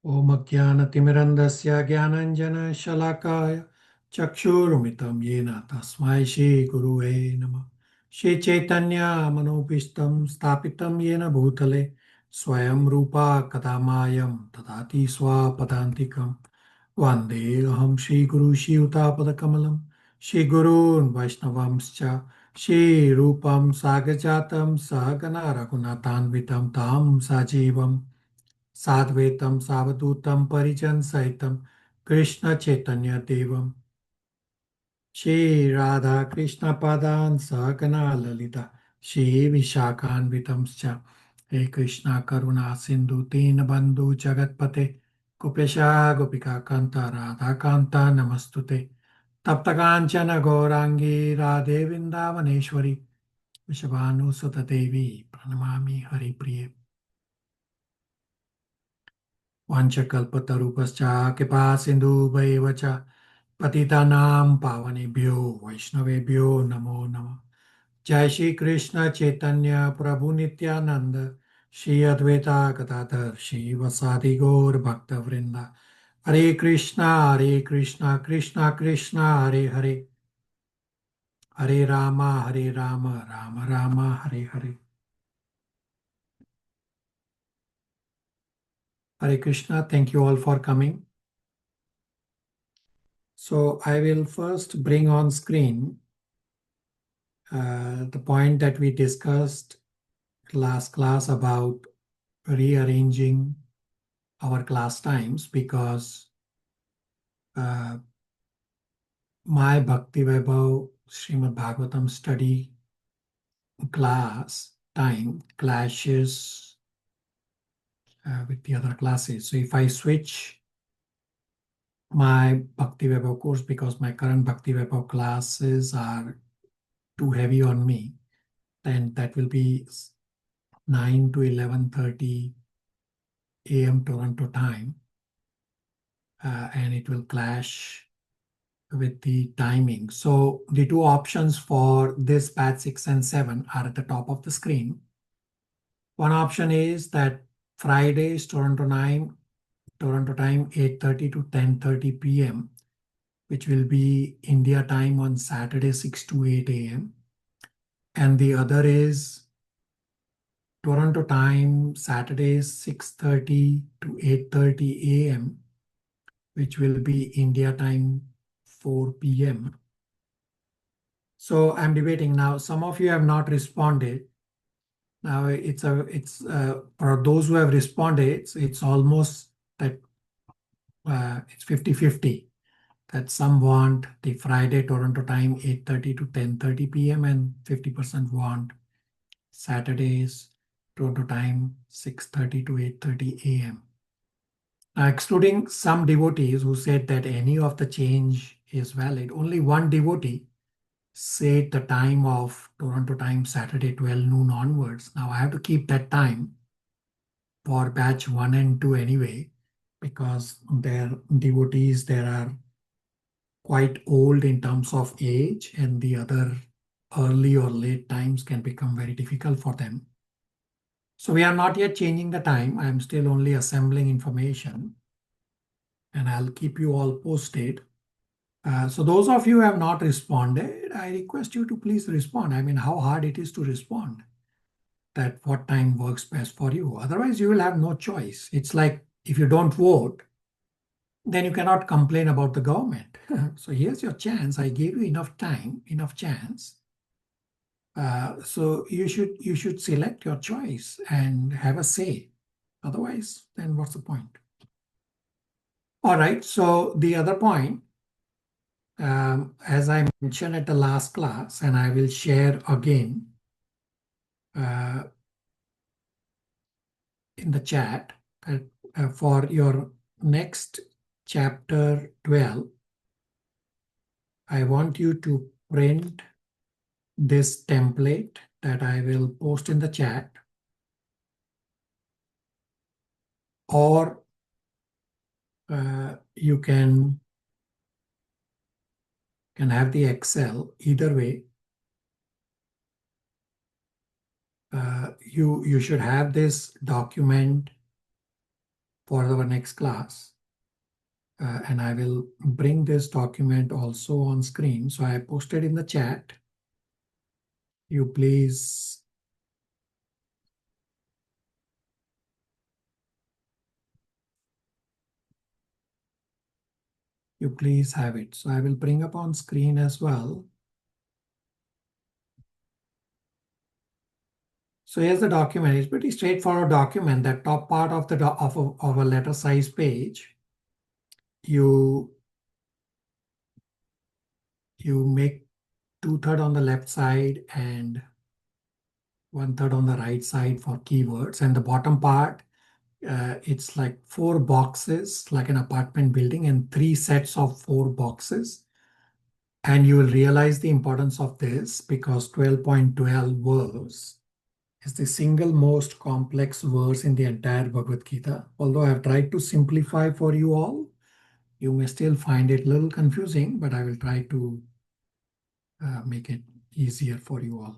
Om Jnana-timirandasya Jnananjana-shalakaya Chakshurmitam Yena Tasmai Shri Guruve Namah. Shri Chaitanya Manobishtam Stapitam Yena Bhutale Swayam Rupa Kadamayam Tadati Swapadantikam Vande Aham Shri Guru Shri Utapad Shri Gurun Vaishnavamscha Shri Rupam Sagajatam Sahagana Raghunathanvitam Tam Sajivam Sadvetam Savadutam Parijan Saitam Krishna Chaitanya Devam Shri Radha Krishna Padan Sahagana Lalita Shri Vishakhanvitamscha He Krishna Karuna Sindhu Dinabandhu Jagatpate Gopesha Gopika Kanta Radha Kanta Namastute Taptakanchana Gaurangi Radhe Vrindavaneshwari Vishabhanu Sutta Devi Pranamami Hari Priye Vanchakalpatarupascha Kripa Sindhubhaiva cha Patitanam Pavanebhyo Vaishnavebhyo Namo Namah. Jai Shri Krishna Chaitanya Prabhu Nityananda Shri Advaita Gadadhar Shri Vasadi Gaur Bhakta Vrinda Hare Krishna Krishna Krishna Hare Hare Hare Rama Rama Rama Hare Hare. Hare Krishna, thank you all for coming. So I will first bring on screen the point that we discussed last class about rearranging our class times, because my Bhakti Vaibhav Srimad Bhagavatam study class time clashes with the other classes. So if I switch my Bhakti Vaibhav course, because my current Bhakti Vaibhav classes are too heavy on me, then that will be 9 to 11:30 a.m. Toronto time, and it will clash with the timing. So the two options for this batch 6 and 7 are at the top of the screen. One option is that Fridays Toronto time 8:30 to 10:30 p.m., which will be India time on Saturday 6 to 8 a.m. And the other is Toronto time Saturdays 6:30 to 8:30 a.m., which will be India time 4 p.m. So I'm debating now. Some of you have not responded. Now it's for those who have responded, it's almost that it's 50-50. That some want the Friday Toronto time 8:30 to 10:30 p.m. and 50% want Saturdays Toronto time 6:30 to 8:30 a.m. Now, excluding some devotees who said that any of the change is valid, only one devotee said the time of Toronto time Saturday 12 noon onwards. Now I have to keep that time for batch 1 and 2 anyway, because their devotees there are quite old in terms of age, and the other early or late times can become very difficult for them. So we are not yet changing the time. I'm still only assembling information, and I'll keep you all posted. So those of you who have not responded, I request you to please respond. I mean, how hard it is to respond, that what time works best for you. Otherwise, you will have no choice. It's like if you don't vote, then you cannot complain about the government. So here's your chance. I gave you enough time, enough chance. So you should select your choice and have a say. Otherwise, then what's the point? All right. So the other point, as I mentioned at the last class, and I will share again in the chat, that for your next chapter 12, I want you to print this template that I will post in the chat, or you can have the Excel. Either way, you should have this document for our next class. And I will bring this document also on screen. So I posted in the chat. You please have it. So I will bring up on screen as well. So here's the document. It's pretty straightforward document. That top part of the of a letter size page, you make 2/3 on the left side and 1/3 on the right side for keywords. And the bottom part, it's like 4 boxes, like an apartment building, and 3 sets of 4 boxes. And you will realize the importance of this because 12.12 verse is the single most complex verse in the entire Bhagavad Gita. Although I have tried to simplify for you all, you may still find it a little confusing, but I will try to make it easier for you all.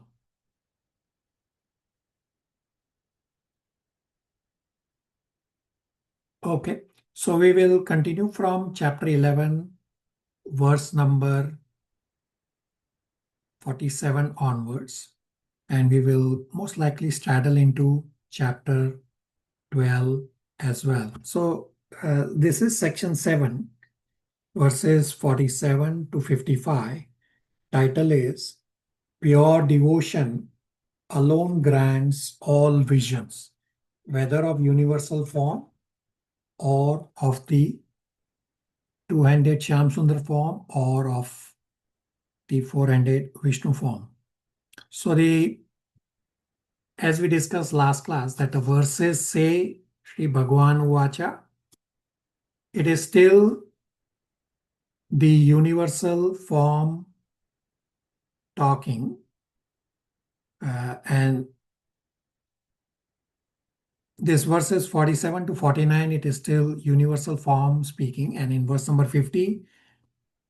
Okay, so we will continue from chapter 11, verse number 47 onwards, and we will most likely straddle into chapter 12 as well. So this is section 7, verses 47 to 55. Title is Pure Devotion Alone Grants All Visions, whether of universal form or of the two-handed Shyam Sundar form or of the four-handed Vishnu form. So as we discussed last class, that the verses say Sri Bhagavan Uvacha, it is still the universal form talking, and this verses 47 to 49, it is still universal form speaking, and in verse number 50,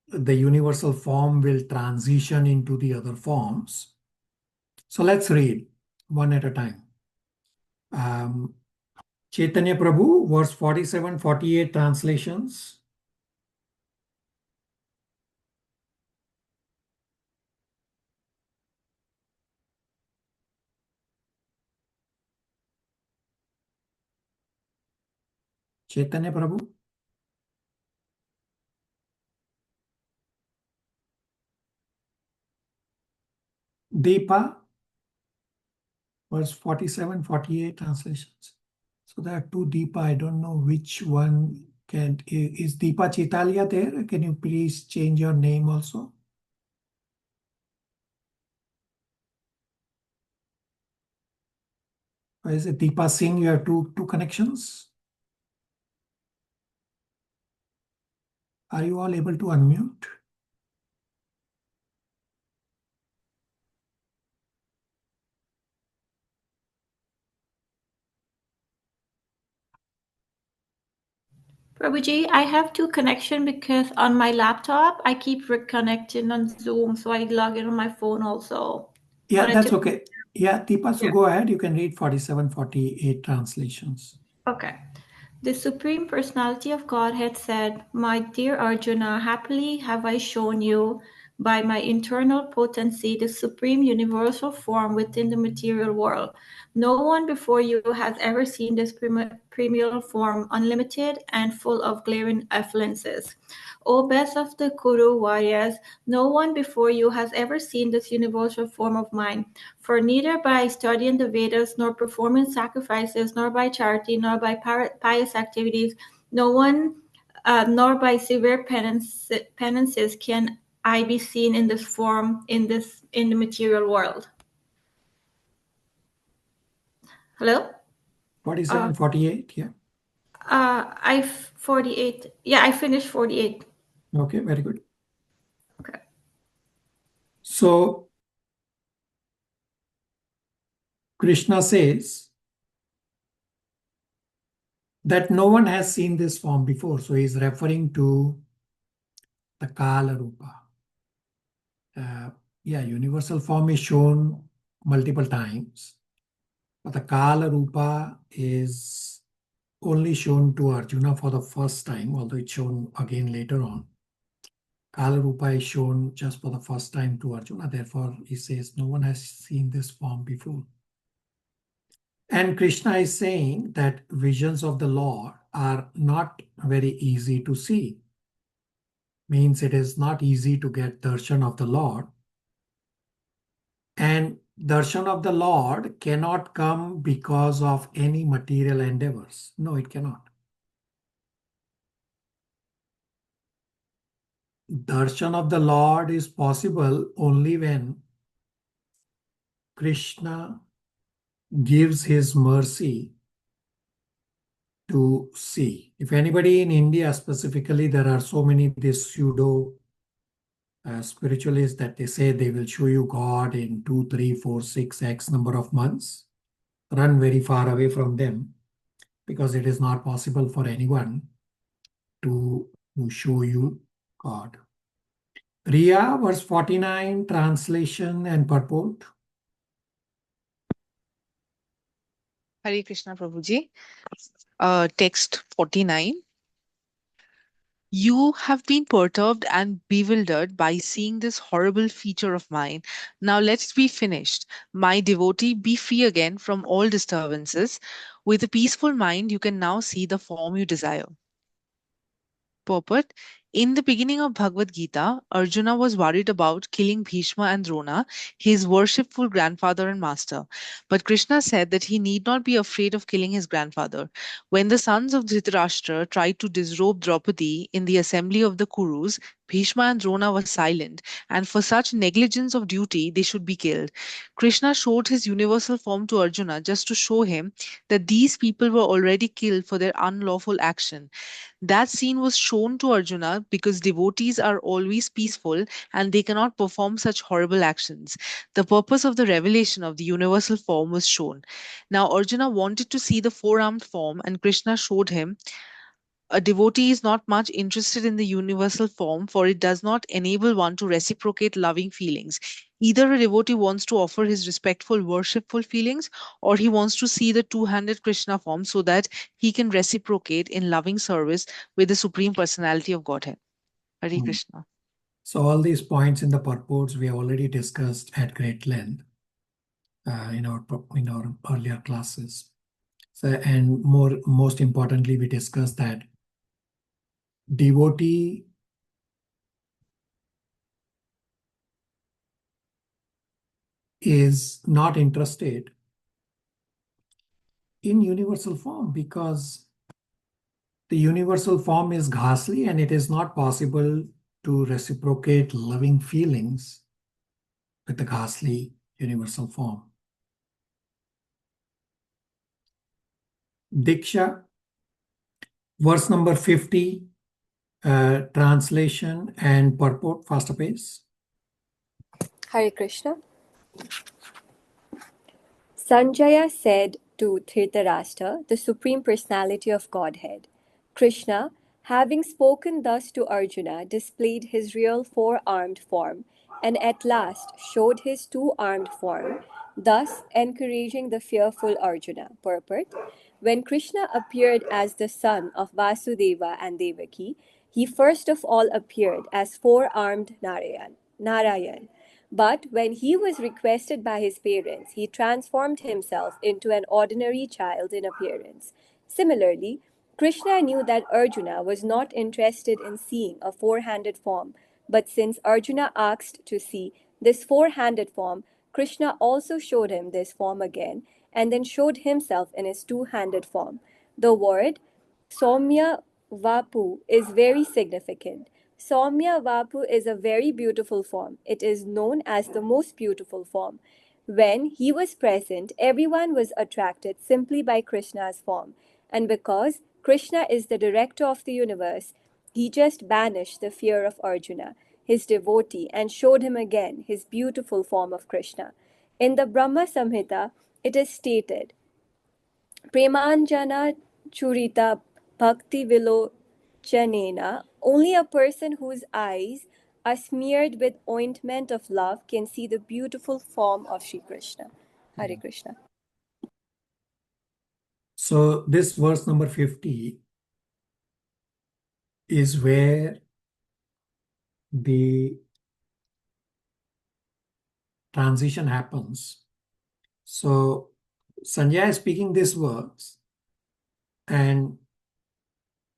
the universal form will transition into the other forms. So let's read one at a time. Chaitanya Prabhu, verse 47, 48 translations. Chaitanya Prabhu. Deepa, verse 47, 48 translations. So there are 2 Deepa. I don't know which one is Deepa Chaitanya there? Can you please change your name also? Or is it Deepa Singh? You have two connections. Are you all able to unmute? Prabhuji, I have 2 connection because on my laptop, I keep reconnecting on Zoom, so I log in on my phone also. Yeah, that's okay. Yeah, Deepa, so go ahead. You can read 47, 48 translations. Okay. The Supreme Personality of Godhead said, "My dear Arjuna, happily have I shown you by my internal potency the supreme universal form within the material world. No one before you has ever seen this primeval form, unlimited and full of glaring effluences. O best of the Kuru warriors, no one before you has ever seen this universal form of mine. For neither by studying the Vedas, nor performing sacrifices, nor by charity, nor by pious activities, nor by severe penances can I be seen in this form in the material world." Hello? 47, 48, yeah. I 48. Yeah, I finished 48. Okay, very good. Okay. So Krishna says that no one has seen this form before. So he's referring to the Kala Rupa. Yeah, universal form is shown multiple times. But the Kala Rupa is only shown to Arjuna for the first time, although it's shown again later on. Kala Rupa is shown just for the first time to Arjuna. Therefore, he says, no one has seen this form before. And Krishna is saying that visions of the Lord are not very easy to see. Means it is not easy to get darshan of the Lord. And darshan of the Lord cannot come because of any material endeavors. No, it cannot. Darshan of the Lord is possible only when Krishna gives his mercy to see. If anybody in India specifically, there are so many these pseudo spiritualists that they say they will show you God in 2, 3, 4, 6, X number of months. Run very far away from them, because it is not possible for anyone to show you God. Riya, verse 49, translation and purport. Hare Krishna Prabhuji. Text 49. You have been perturbed and bewildered by seeing this horrible feature of mine. Now let's be finished. My devotee, be free again from all disturbances. With a peaceful mind, you can now see the form you desire. Purport. In the beginning of Bhagavad Gita, Arjuna was worried about killing Bhishma and Drona, his worshipful grandfather and master. But Krishna said that he need not be afraid of killing his grandfather. When the sons of Dhritarashtra tried to disrobe Draupadi in the assembly of the Kurus, Bhishma and Drona were silent, and for such negligence of duty, they should be killed. Krishna showed his universal form to Arjuna just to show him that these people were already killed for their unlawful action. That scene was shown to Arjuna because devotees are always peaceful and they cannot perform such horrible actions. The purpose of the revelation of the universal form was shown. Now, Arjuna wanted to see the four-armed form, and Krishna showed him. A devotee is not much interested in the universal form, for it does not enable one to reciprocate loving feelings. Either a devotee wants to offer his respectful, worshipful feelings, or he wants to see the two-handed Krishna form so that he can reciprocate in loving service with the Supreme Personality of Godhead. Hare Krishna. So all these points in the purports we have already discussed at great length in our earlier classes. So, and most importantly, we discussed that devotee is not interested in universal form because the universal form is ghastly and it is not possible to reciprocate loving feelings with the ghastly universal form. Diksha, verse number 50, translation and purport, faster pace. Hare Krishna. Sanjaya said to Dhritarashtra, the Supreme Personality of Godhead, Krishna, having spoken thus to Arjuna, displayed his real four-armed form and at last showed his two-armed form, thus encouraging the fearful Arjuna. Purport. When Krishna appeared as the son of Vasudeva and Devaki, he first of all appeared as four-armed Narayan. But when he was requested by his parents, he transformed himself into an ordinary child in appearance. Similarly, Krishna knew that Arjuna was not interested in seeing a four-handed form, but since Arjuna asked to see this four-handed form, Krishna also showed him this form again, and then showed himself in his two-handed form. The word Soumya Vapu is very significant. Soumya Vapu is a very beautiful form. It is known as the most beautiful form. When he was present, everyone was attracted simply by Krishna's form. And because Krishna is the director of the universe, he just banished the fear of Arjuna, his devotee, and showed him again his beautiful form of Krishna. In the Brahma Samhita, it is stated, Premanjana Churita Bhakti Vilochanena, only a person whose eyes are smeared with ointment of love can see the beautiful form of Sri Krishna. Hare Krishna. So this verse number 50 is where the transition happens. So Sanjay is speaking this verse, and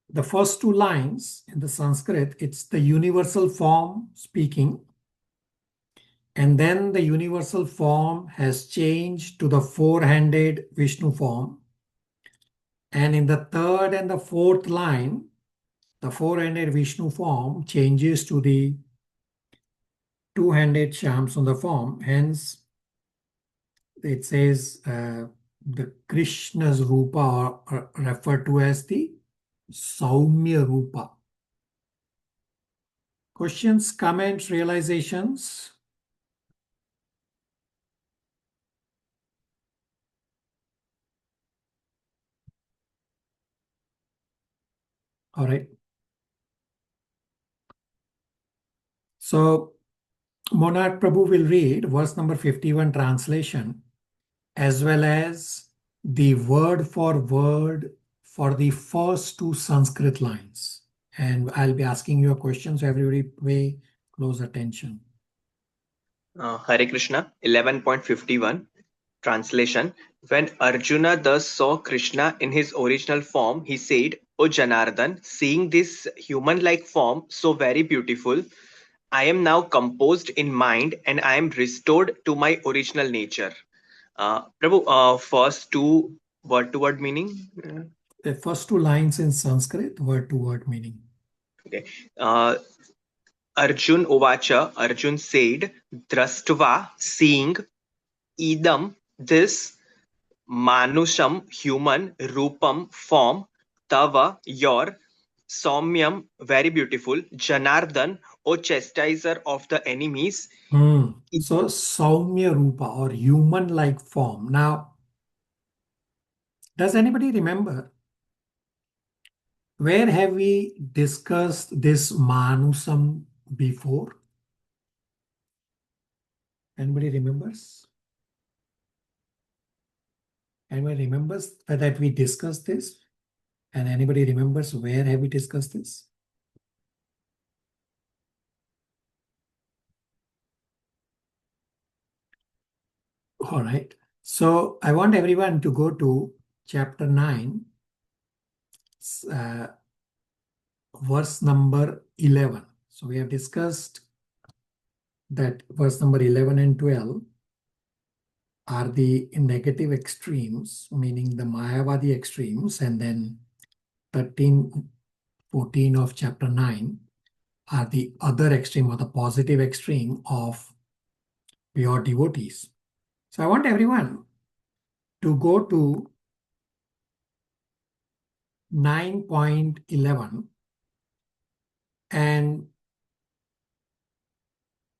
the first two lines in the Sanskrit, it's the universal form speaking. And then the universal form has changed to the four-handed Vishnu form. And in the third and the fourth line, the four-handed Vishnu form changes to the two-handed Shamsundar form. Hence, it says the Krishna's Rupa are referred to as the Saumya Rupa. Questions, comments, realizations? All right. So Monarch Prabhu will read verse number 51 translation as well as the word for the first two Sanskrit lines. And I'll be asking you a question, so everybody pay close attention. Hare Krishna, 11.51 translation. When Arjuna thus saw Krishna in his original form, he said, O Janardhan, seeing this human-like form so very beautiful, I am now composed in mind and I am restored to my original nature. Prabhu, first two word-to-word meaning? The first two lines in Sanskrit, word-to-word meaning. Okay. Arjun Uvacha, Arjun said, Drastva, seeing, Idam, this, Manusham, human, Rupam, form, Tava, your, Saumyam, very beautiful, Janardhan, O chastiser of the enemies. So Saumya Rupa or human-like form. Now, does anybody remember where have we discussed this Manusam before? Anybody remembers? Anybody remembers that we discussed this? And anybody remembers where have we discussed this? All right. So I want everyone to go to chapter 9, verse number 11. So we have discussed that verse number 11 and 12 are the negative extremes, meaning the Mayavadi extremes, and then 13, 14 of chapter 9 are the other extreme or the positive extreme of pure devotees. So I want everyone to go to 9.11, and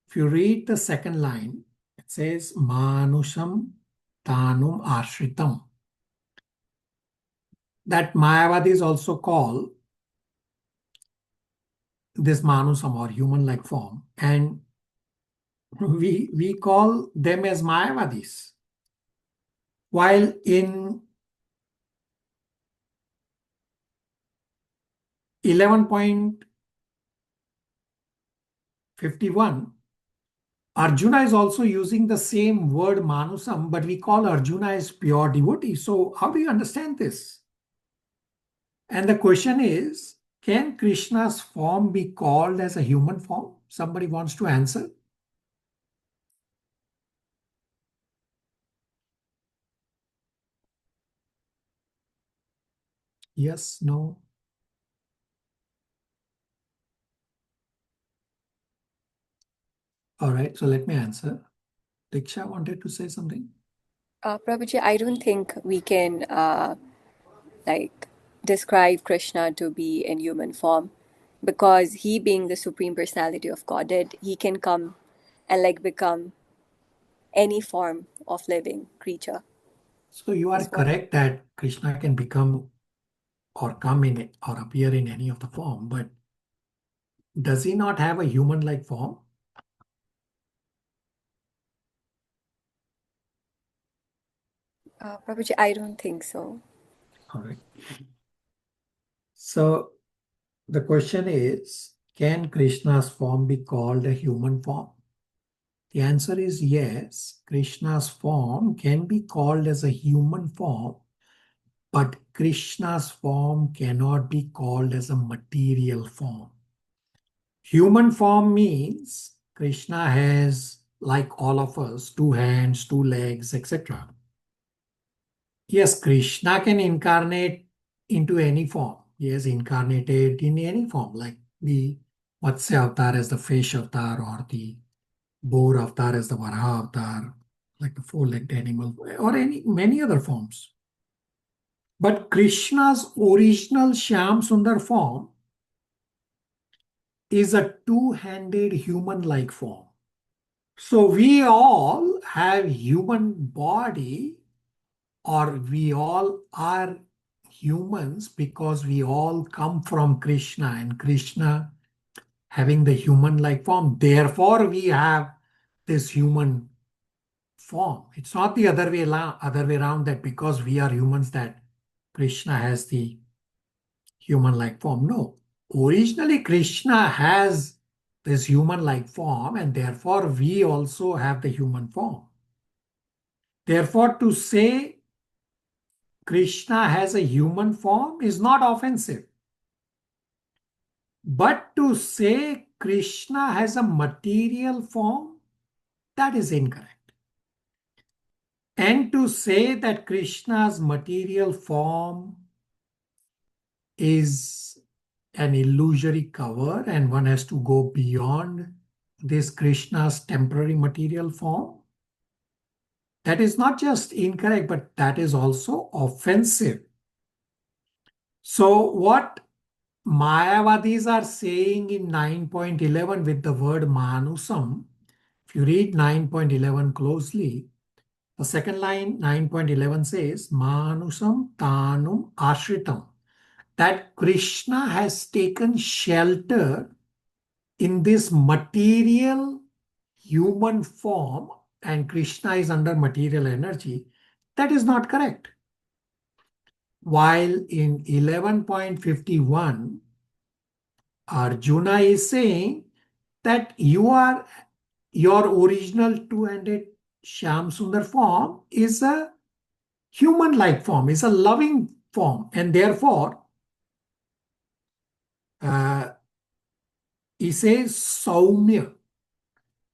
if you read the second line, it says Manusham Tanum Ashritam. That Mayavadis also call this Manusam or human-like form, and we call them as Mayavadis. While in 11.51, Arjuna is also using the same word Manusam, but we call Arjuna as pure devotee. So how do you understand this? And the question is, can Krishna's form be called as a human form? Somebody wants to answer? Yes, no? All right, so let me answer. Diksha wanted to say something. Prabhuji, I don't think we can describe Krishna to be in human form, because he being the Supreme Personality of Godhead, he can come and become any form of living creature. So you are That's what- correct that Krishna can become or come in or appear in any of the form, but does he not have a human-like form? Prabhuji, I don't think so. All right. So the question is, can Krishna's form be called a human form? The answer is yes. Krishna's form can be called as a human form, but Krishna's form cannot be called as a material form. Human form means Krishna has, like all of us, 2 hands, 2 legs, etc. Yes, Krishna can incarnate into any form. He has incarnated in any form, like the Matsya avatar as the fish avatar, or the boar avatar as the Varaha avatar, like the 4-legged animal, or many other forms. But Krishna's original Shyam Sundar form is a 2-handed human-like form. So we all have human body, or we all are humans because we all come from Krishna, and Krishna having the human-like form. Therefore, we have this human form. It's not the other way around, that because we are humans that Krishna has the human-like form. No. Originally, Krishna has this human-like form, and therefore we also have the human form. Therefore, to say Krishna has a human form is not offensive. But to say Krishna has a material form, that is incorrect. And to say that Krishna's material form is an illusory cover and one has to go beyond this Krishna's temporary material form, that is not just incorrect, but that is also offensive. So what Mayavadis are saying in 9.11 with the word Manusam, if you read 9.11 closely, the second line, 9.11 says, Manusam Tanum Ashritam, that Krishna has taken shelter in this material human form, and Krishna is under material energy. That is not correct. While in 11.51, Arjuna is saying that your original 2-handed Shyam Sundar form is a human-like form, is a loving form, and therefore he says Saumya.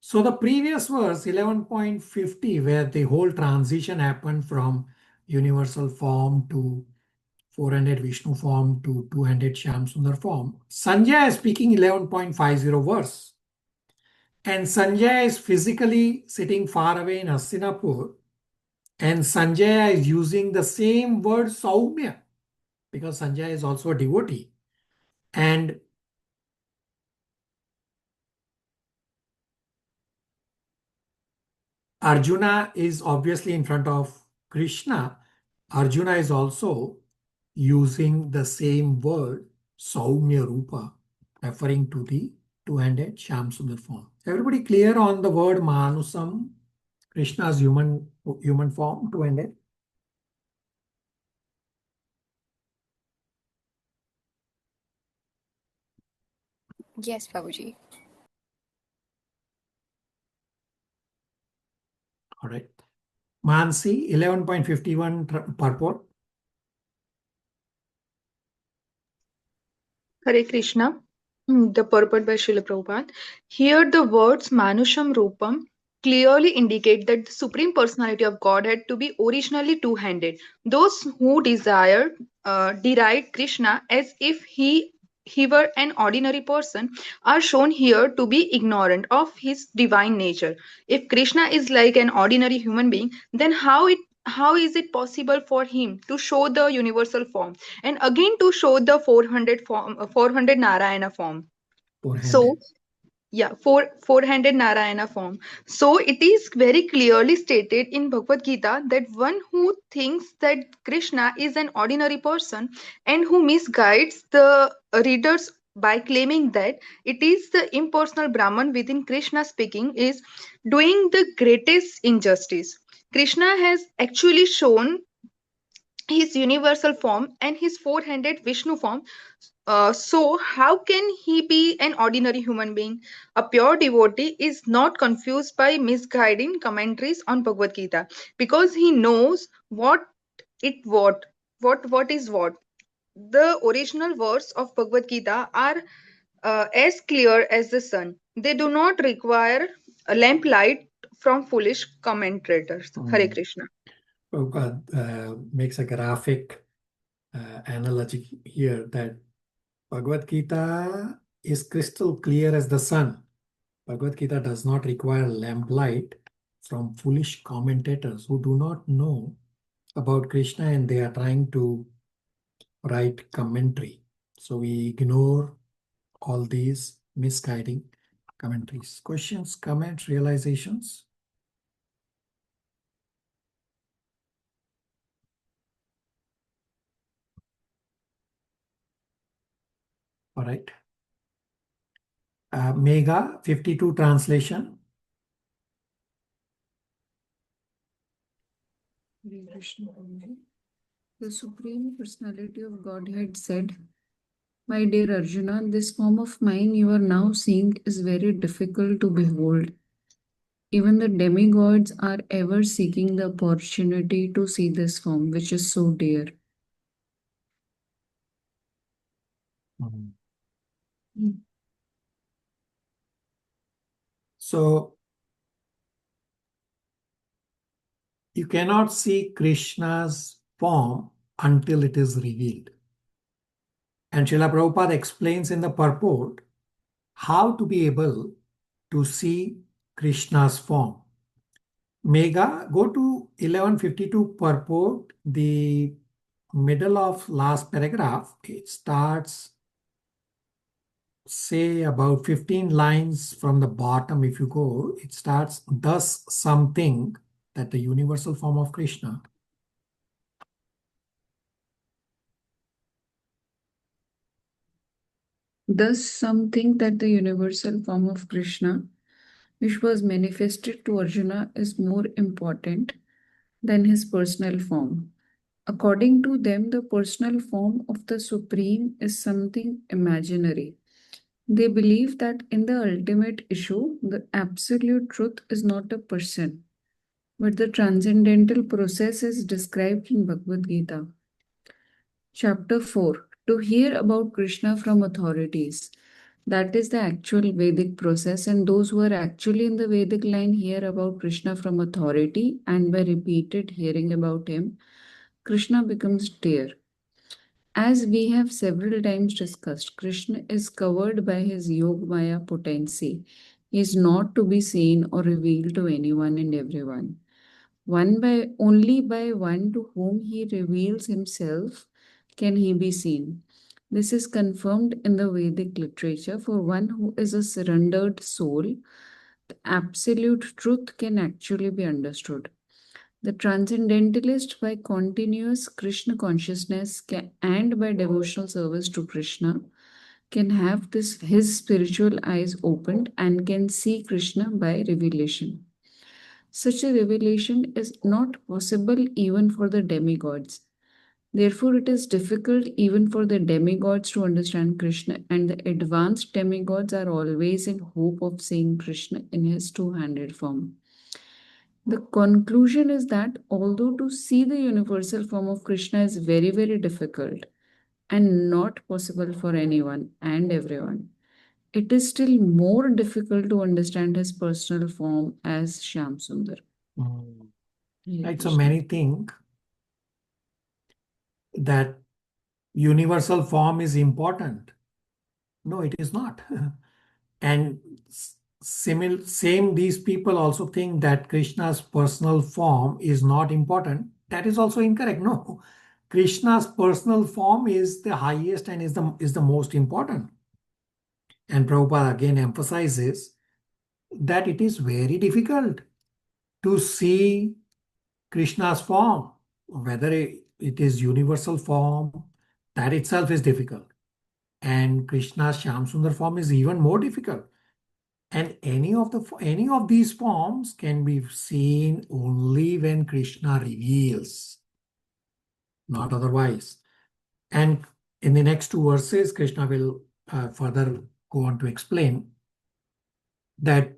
So the previous verse, 11.50, where the whole transition happened from universal form to 400 Vishnu form to 200 Shyam Sundar form, Sanjaya is speaking 11.50 verse. And Sanjaya is physically sitting far away in Hastinapur. And Sanjaya is using the same word Saumya, because Sanjaya is also a devotee. And Arjuna is obviously in front of Krishna. Arjuna is also using the same word, Saumya Rupa, referring to the 2-handed Shyam Sundar form. Everybody clear on the word Manusam, Krishna's human form, 2-handed? Yes, Prabhuji. All right. Mansi, 11.51 purport. Hare Krishna. The purport by Srila Prabhupada. Here the words Manusham Rupam clearly indicate that the Supreme Personality of Godhead to be originally two-handed. Those who deride Krishna as if he were an ordinary person are shown here to be ignorant of his divine nature. If Krishna is like an ordinary human being, then how is it possible for him to show the universal form and again to show the 400 Narayana form? 400. So yeah, four-handed Narayana form. So it is very clearly stated in Bhagavad Gita that one who thinks that Krishna is an ordinary person and who misguides the readers by claiming that it is the impersonal Brahman within Krishna speaking is doing the greatest injustice. Krishna has actually shown his universal form and his four-handed Vishnu form. So, how can he be an ordinary human being? A pure devotee is not confused by misguiding commentaries on Bhagavad Gita because he knows it what what is what. The original words of Bhagavad Gita are as clear as the sun. They do not require a lamplight from foolish commentators. Hare Krishna. Prabhupada makes a graphic analogy here that Bhagavad Gita is crystal clear as the sun. Bhagavad Gita does not require lamplight from foolish commentators who do not know about Krishna and they are trying to write commentary. So we ignore all these misguiding commentaries. Questions, comments, realizations? All right. Mega 52 translation. The Supreme Personality of Godhead said, "My dear Arjuna, this form of mine you are now seeing is very difficult to behold. Even the demigods are ever seeking the opportunity to see this form, which is so dear." So you cannot see Krishna's form until it is revealed. And Srila Prabhupada explains in the purport how to be able to see Krishna's form. Mega, go to 1152 purport, the middle of last paragraph. It starts, say, about 15 lines from the bottom. If you go, it starts, thus something, that the universal form of Krishna. Thus, something that the universal form of Krishna, which was manifested to Arjuna, is more important than his personal form. According to them, the personal form of the Supreme is something imaginary. They believe that in the ultimate issue, the absolute truth is not a person, but the transcendental process is described in Bhagavad Gita. Chapter 4. To hear about Krishna from authorities. That is the actual Vedic process, and those who are actually in the Vedic line hear about Krishna from authority, and by repeated hearing about him, Krishna becomes dear. As we have several times discussed, Krishna is covered by his Yogmaya potency. He is not to be seen or revealed to anyone and everyone. Only by one to whom he reveals himself can he be seen. This is confirmed in the Vedic literature. For one who is a surrendered soul, the absolute truth can actually be understood. The transcendentalist, by continuous Krishna consciousness and by devotional service to Krishna, can have his spiritual eyes opened and can see Krishna by revelation. Such a revelation is not possible even for the demigods. Therefore, it is difficult even for the demigods to understand Krishna, and the advanced demigods are always in hope of seeing Krishna in his two-handed form. The conclusion is that although to see the universal form of Krishna is very, very difficult and not possible for anyone and everyone, it is still more difficult to understand his personal form as Shyam Sundar. Right, so many think that universal form is important. No, it is not. And same these people also think that Krishna's personal form is not important. That is also incorrect. No, Krishna's personal form is the highest and is the most important. And Prabhupada again emphasizes that it is very difficult to see Krishna's form, whether it is universal form, that itself is difficult. And Krishna's Shyamsundar form is even more difficult. And any of these forms can be seen only when Krishna reveals. not otherwise. And in the next two verses, Krishna will further go on to explain that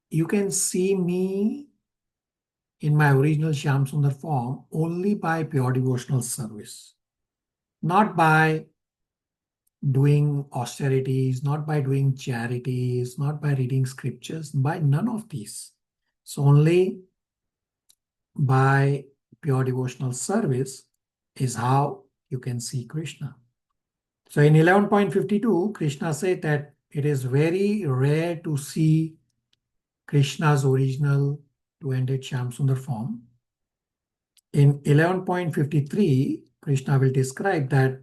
you can see me in my original Shyam Sundar form only by pure devotional service, not by doing austerities, not by doing charities, not by reading scriptures, by none of these. So only by pure devotional service is how you can see Krishna. So in 11.52, Krishna said that it is very rare to see Krishna's original two-handed Shyam Sundar form. In 11.53, Krishna will describe that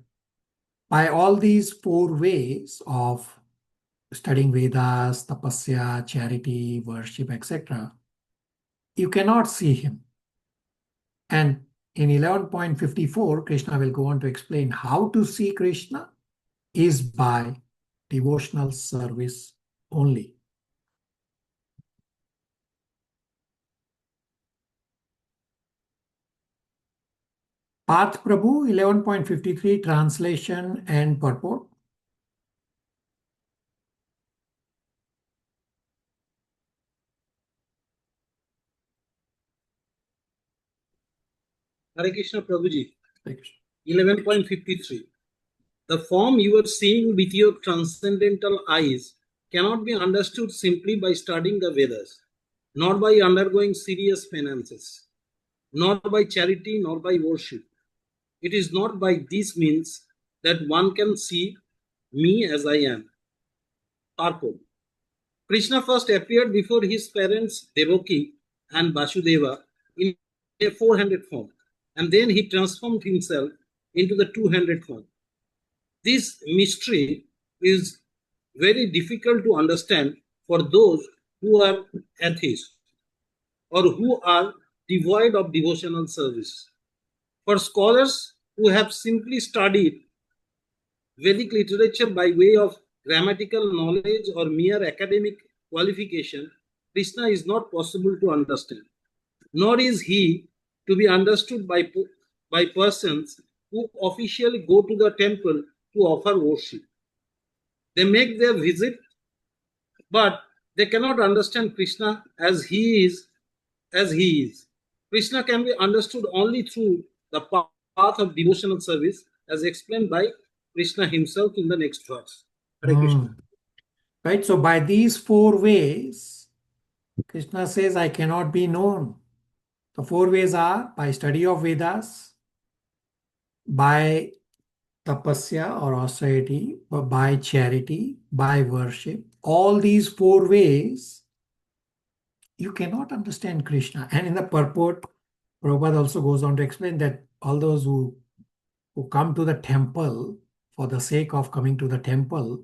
by all these four ways of studying Vedas, tapasya, charity, worship, etc., you cannot see him. And in 11.54, Krishna will go on to explain how to see Krishna is by devotional service only. Parth Prabhu, 11.53, translation and purport. Hare Krishna Prabhuji. Hare Krishna. 11.53. The form you are seeing with your transcendental eyes cannot be understood simply by studying the Vedas, nor by undergoing serious penances, nor by charity, nor by worship. It is not by these means that one can see me as I am. Purport. Krishna first appeared before his parents Devaki and Vasudeva in a four-handed form, and then he transformed himself into the two-handed form. This mystery is very difficult to understand for those who are atheists or who are devoid of devotional service. For scholars who have simply studied Vedic literature by way of grammatical knowledge or mere academic qualification, Krishna is not possible to understand, nor is he to be understood by persons who officially go to the temple to offer worship. They make their visit, but they cannot understand Krishna as he is. Krishna can be understood only through the path of devotional service, as explained by Krishna himself in the next verse. Hare Krishna. Right, so by these four ways, Krishna says, I cannot be known. The four ways are by study of Vedas, by tapasya or austerity, by charity, by worship. All these four ways, you cannot understand Krishna. And in the purport, Prabhupada also goes on to explain that all those who come to the temple for the sake of coming to the temple,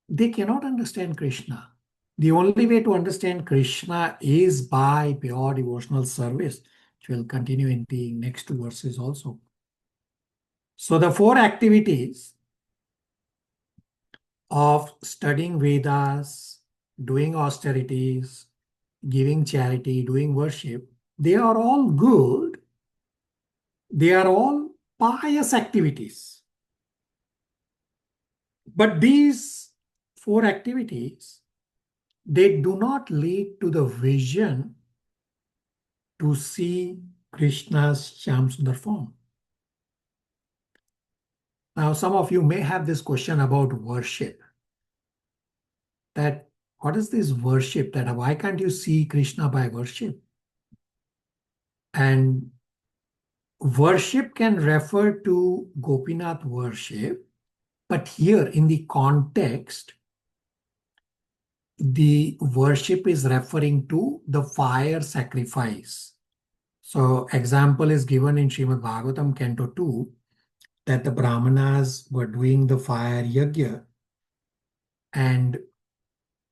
they cannot understand Krishna. The only way to understand Krishna is by pure devotional service, which will continue in the next two verses also. So the four activities of studying Vedas, doing austerities, giving charity, doing worship, they are all good. They are all pious activities. But these four activities, they do not lead to the vision to see Krishna's Shyam Sundar form. Now, some of you may have this question about worship. That what is this worship? That why can't you see Krishna by worship? And worship can refer to Gopinath worship, but here in the context, the worship is referring to the fire sacrifice. So example is given in Srimad Bhagavatam Canto 2 that the Brahmanas were doing the fire yajna and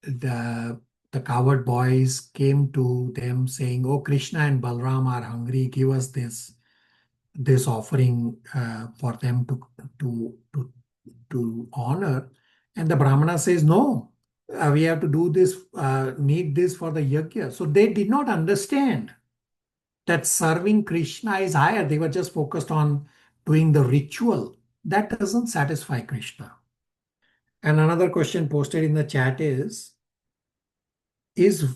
the coward boys came to them saying, oh, Krishna and Balram are hungry, give us this offering for them to honor. And the Brahmana says, no, we have to do this, need this for the yajna. So they did not understand that serving Krishna is higher. They were just focused on doing the ritual. That doesn't satisfy Krishna. And another question posted in the chat is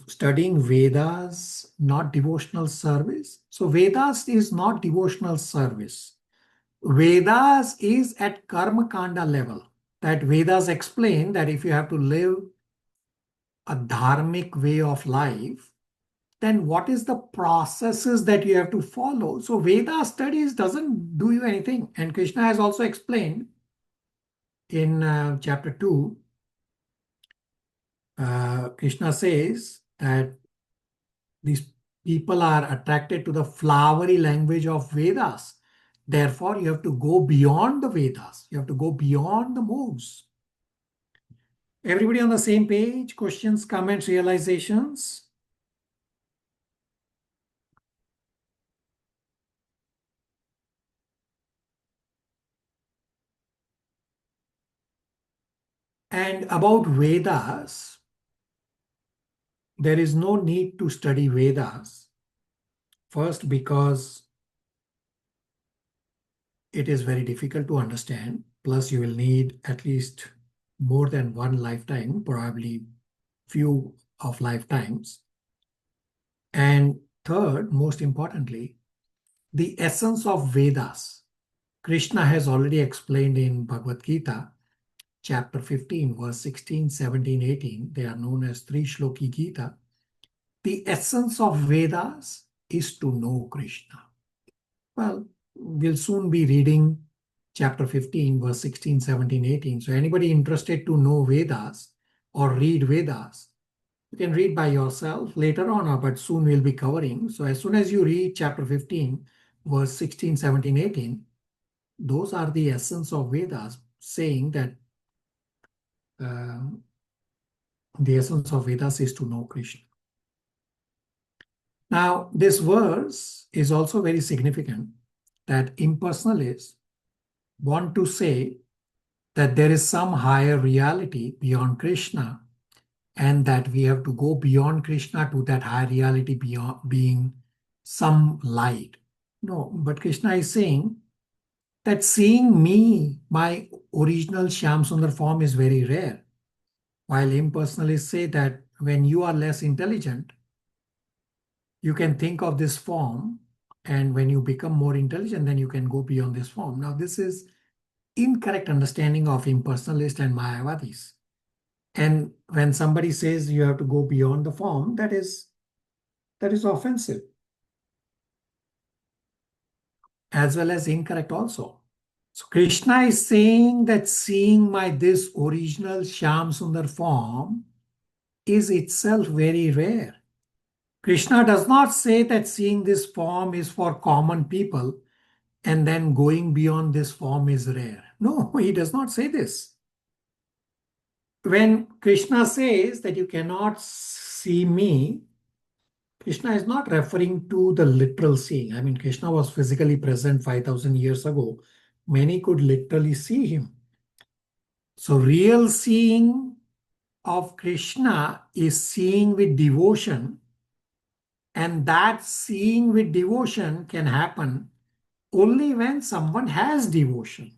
studying Vedas not devotional service? So Vedas is not devotional service. Vedas is at Karma Kanda level. That Vedas explain that if you have to live a dharmic way of life, then what is the processes that you have to follow? So Veda studies doesn't do you anything. And Krishna has also explained in chapter 2, Krishna says that these people are attracted to the flowery language of Vedas. Therefore, you have to go beyond the Vedas. You have to go beyond the modes. Everybody on the same page? Questions, comments, realizations? And about Vedas, there is no need to study Vedas. First, because it is very difficult to understand. Plus, you will need at least more than one lifetime, probably few of lifetimes. And third, most importantly, the essence of Vedas. Krishna has already explained in Bhagavad Gita, chapter 15, verse 16, 17, 18. They are known as three Shloki Gita. The essence of Vedas is to know Krishna. Well, we'll soon be reading chapter 15, verse 16, 17, 18. So anybody interested to know Vedas or read Vedas, you can read by yourself later on, but soon we'll be covering. So as soon as you read chapter 15, verse 16, 17, 18, those are the essence of Vedas, saying that the essence of Vedas is to know Krishna. Now, this verse is also very significant, that impersonalists want to say that there is some higher reality beyond Krishna, and that we have to go beyond Krishna to that higher reality beyond being some light. No, but Krishna is saying that seeing me, my original Shyam Sundar form, is very rare. While impersonalists say that when you are less intelligent, you can think of this form, and when you become more intelligent, then you can go beyond this form. Now, this is incorrect understanding of impersonalists and Mayavadis. And when somebody says you have to go beyond the form, that is offensive, as well as incorrect also. So Krishna is saying that seeing this original Shyam Sundar form is itself very rare. Krishna does not say that seeing this form is for common people and then going beyond this form is rare. No, he does not say this. When Krishna says that you cannot see me, Krishna is not referring to the literal seeing. I mean, Krishna was physically present 5,000 years ago. Many could literally see him. So real seeing of Krishna is seeing with devotion, and that seeing with devotion can happen only when someone has devotion.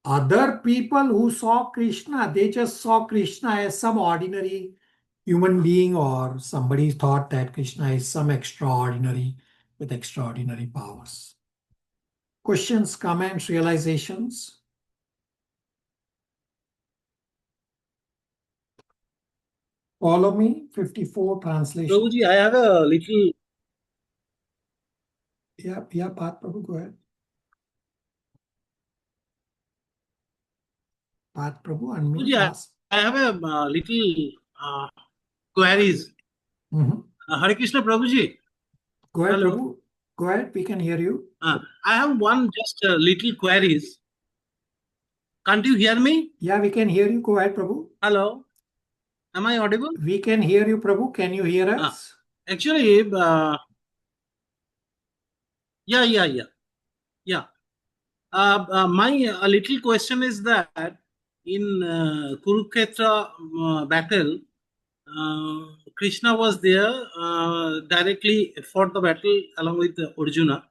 Other people who saw Krishna, they just saw Krishna as some ordinary human being, or somebody thought that Krishna is some extraordinary with extraordinary powers. Questions, comments, realizations? Follow me, 54 translation. Prabhuji, I have a little... Yeah, Path Prabhu, go ahead. Path Prabhu, unmute. Prabhuji, I have a little queries. Hare Krishna, Prabhuji. Go ahead, Hello. Prabhu. Go ahead, we can hear you. I have one just little queries. Can't you hear me? Yeah, we can hear you. Go ahead, Prabhu. Hello. Am I audible? We can hear you, Prabhu. Can you hear us? Actually, yeah. My little question is that in Kurukshetra battle, Krishna was there directly fought the battle along with Arjuna.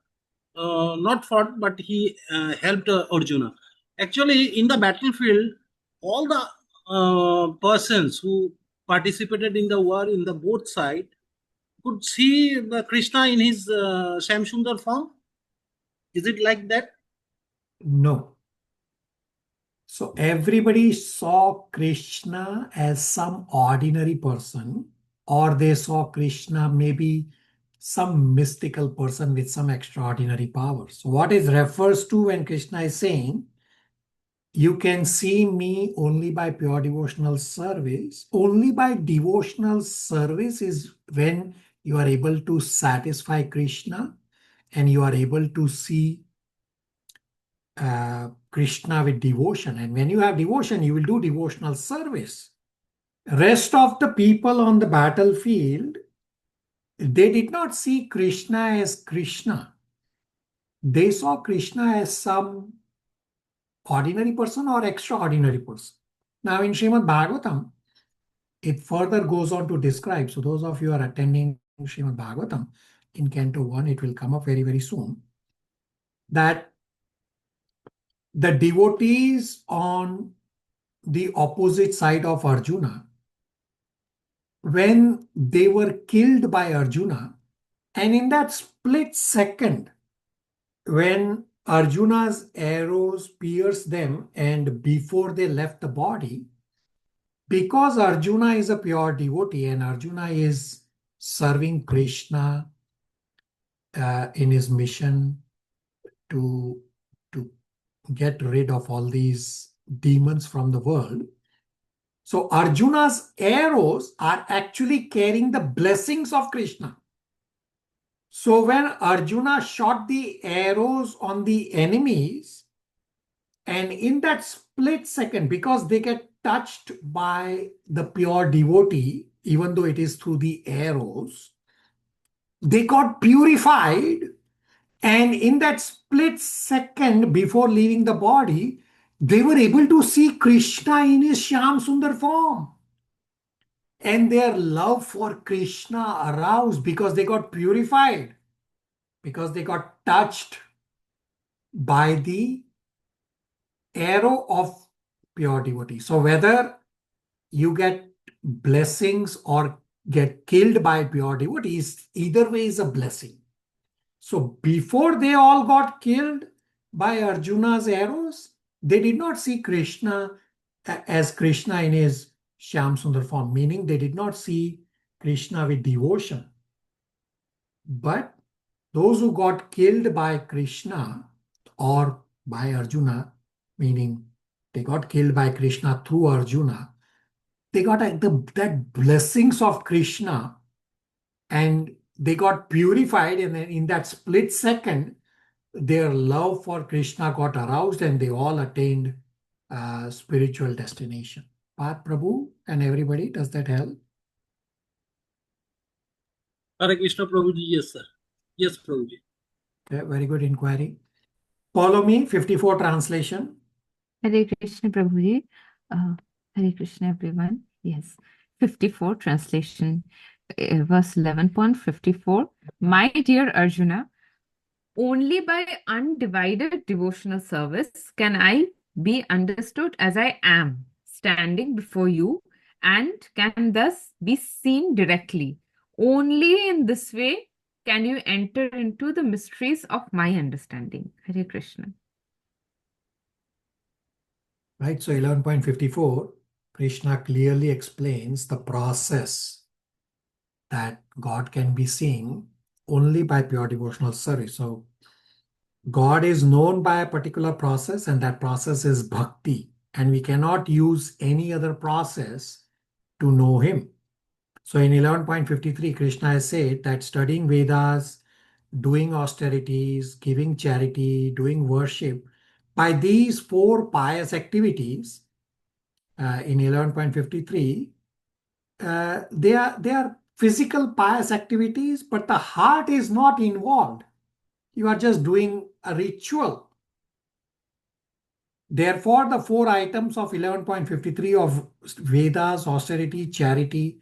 Not fought, but he helped Arjuna. Actually, in the battlefield, all the persons who participated in the war in the both side could see the Krishna in his Shyam Sundar form. Is it like that? No. So everybody saw Krishna as some ordinary person, or they saw Krishna maybe some mystical person with some extraordinary power. So what is refers to when Krishna is saying, you can see me only by pure devotional service. Only by devotional service is when you are able to satisfy Krishna and you are able to see Krishna with devotion. And when you have devotion, you will do devotional service. Rest of the people on the battlefield, they did not see Krishna as Krishna. They saw Krishna as some ordinary person or extraordinary person. Now in Srimad Bhagavatam, it further goes on to describe. So those of you who are attending Srimad Bhagavatam in Canto 1, it will come up very, very soon, that the devotees on the opposite side of Arjuna, when they were killed by Arjuna, and in that split second, when Arjuna's arrows pierced them and before they left the body, because Arjuna is a pure devotee and Arjuna is serving Krishna in his mission to get rid of all these demons from the world. So Arjuna's arrows are actually carrying the blessings of Krishna. So when Arjuna shot the arrows on the enemies, and in that split second, because they get touched by the pure devotee, even though it is through the arrows, they got purified. And in that split second before leaving the body, they were able to see Krishna in his Shyam Sundar form. And their love for Krishna aroused because they got purified, because they got touched by the arrow of pure devotee. So whether you get blessings or get killed by pure devotees, either way is a blessing. So before they all got killed by Arjuna's arrows, they did not see Krishna as Krishna in his Shyam Sundar form, meaning they did not see Krishna with devotion. But those who got killed by Krishna or by Arjuna, meaning they got killed by Krishna through Arjuna, they got that blessings of Krishna and they got purified, and in that split second, their love for Krishna got aroused and they all attained spiritual destination. Path Prabhu and everybody, does that help? Hare Krishna Prabhuji, yes sir. Yes Prabhuji. Okay, very good inquiry. Follow me, 54 translation. Hare Krishna Prabhuji. Hare Krishna everyone. Yes. 54 translation. Verse 11.54. My dear Arjuna, only by undivided devotional service can I be understood as I am, standing before you, and can thus be seen directly. Only in this way can you enter into the mysteries of my understanding. Hare Krishna. Right, so 11.54, Krishna clearly explains the process that God can be seen only by pure devotional service. So God is known by a particular process, and that process is bhakti. And we cannot use any other process to know him. So in 11.53, Krishna has said that studying Vedas, doing austerities, giving charity, doing worship, by these four pious activities, in 11.53, they are physical pious activities, but the heart is not involved. You are just doing a ritual. Therefore, the four items of 11.53 of Vedas, austerity, charity,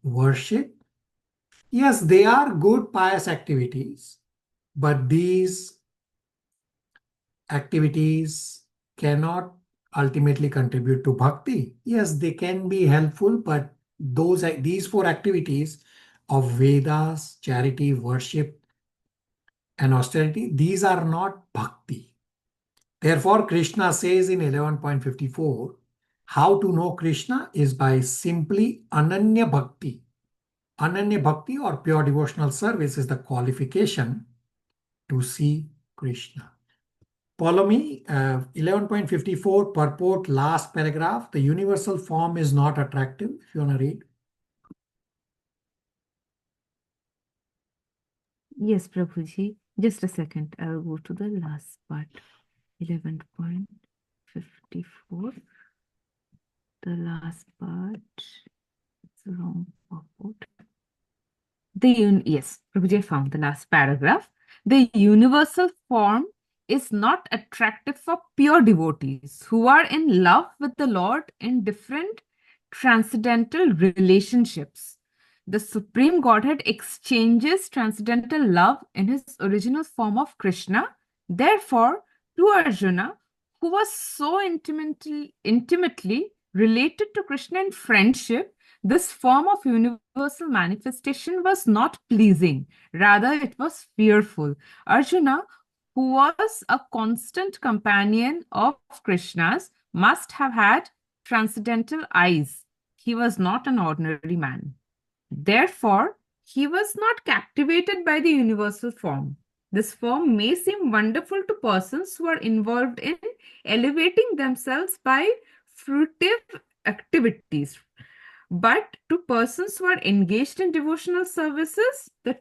worship. Yes, they are good pious activities, but these activities cannot ultimately contribute to bhakti. Yes, they can be helpful, but these four activities of Vedas, charity, worship, and austerity, these are not bhakti. Therefore, Krishna says in 11.54, how to know Krishna is by simply Ananya Bhakti. Ananya Bhakti or pure devotional service is the qualification to see Krishna. Follow me. 11.54 purport, last paragraph. The universal form is not attractive. If you want to read. Yes, Prabhuji. Just a second. I'll go to the last part. 11.54. The last part. It's the wrong purport. Yes, Prabhuji, I found the last paragraph. The universal form is not attractive for pure devotees who are in love with the Lord in different transcendental relationships. The Supreme Godhead exchanges transcendental love in his original form of Krishna. Therefore, to Arjuna, who was so intimately related to Krishna in friendship, this form of universal manifestation was not pleasing, rather, it was fearful. Arjuna, who was a constant companion of Krishna's, must have had transcendental eyes. He was not an ordinary man. Therefore, he was not captivated by the universal form. This form may seem wonderful to persons who are involved in elevating themselves by fruitive activities. But to persons who are engaged in devotional services, the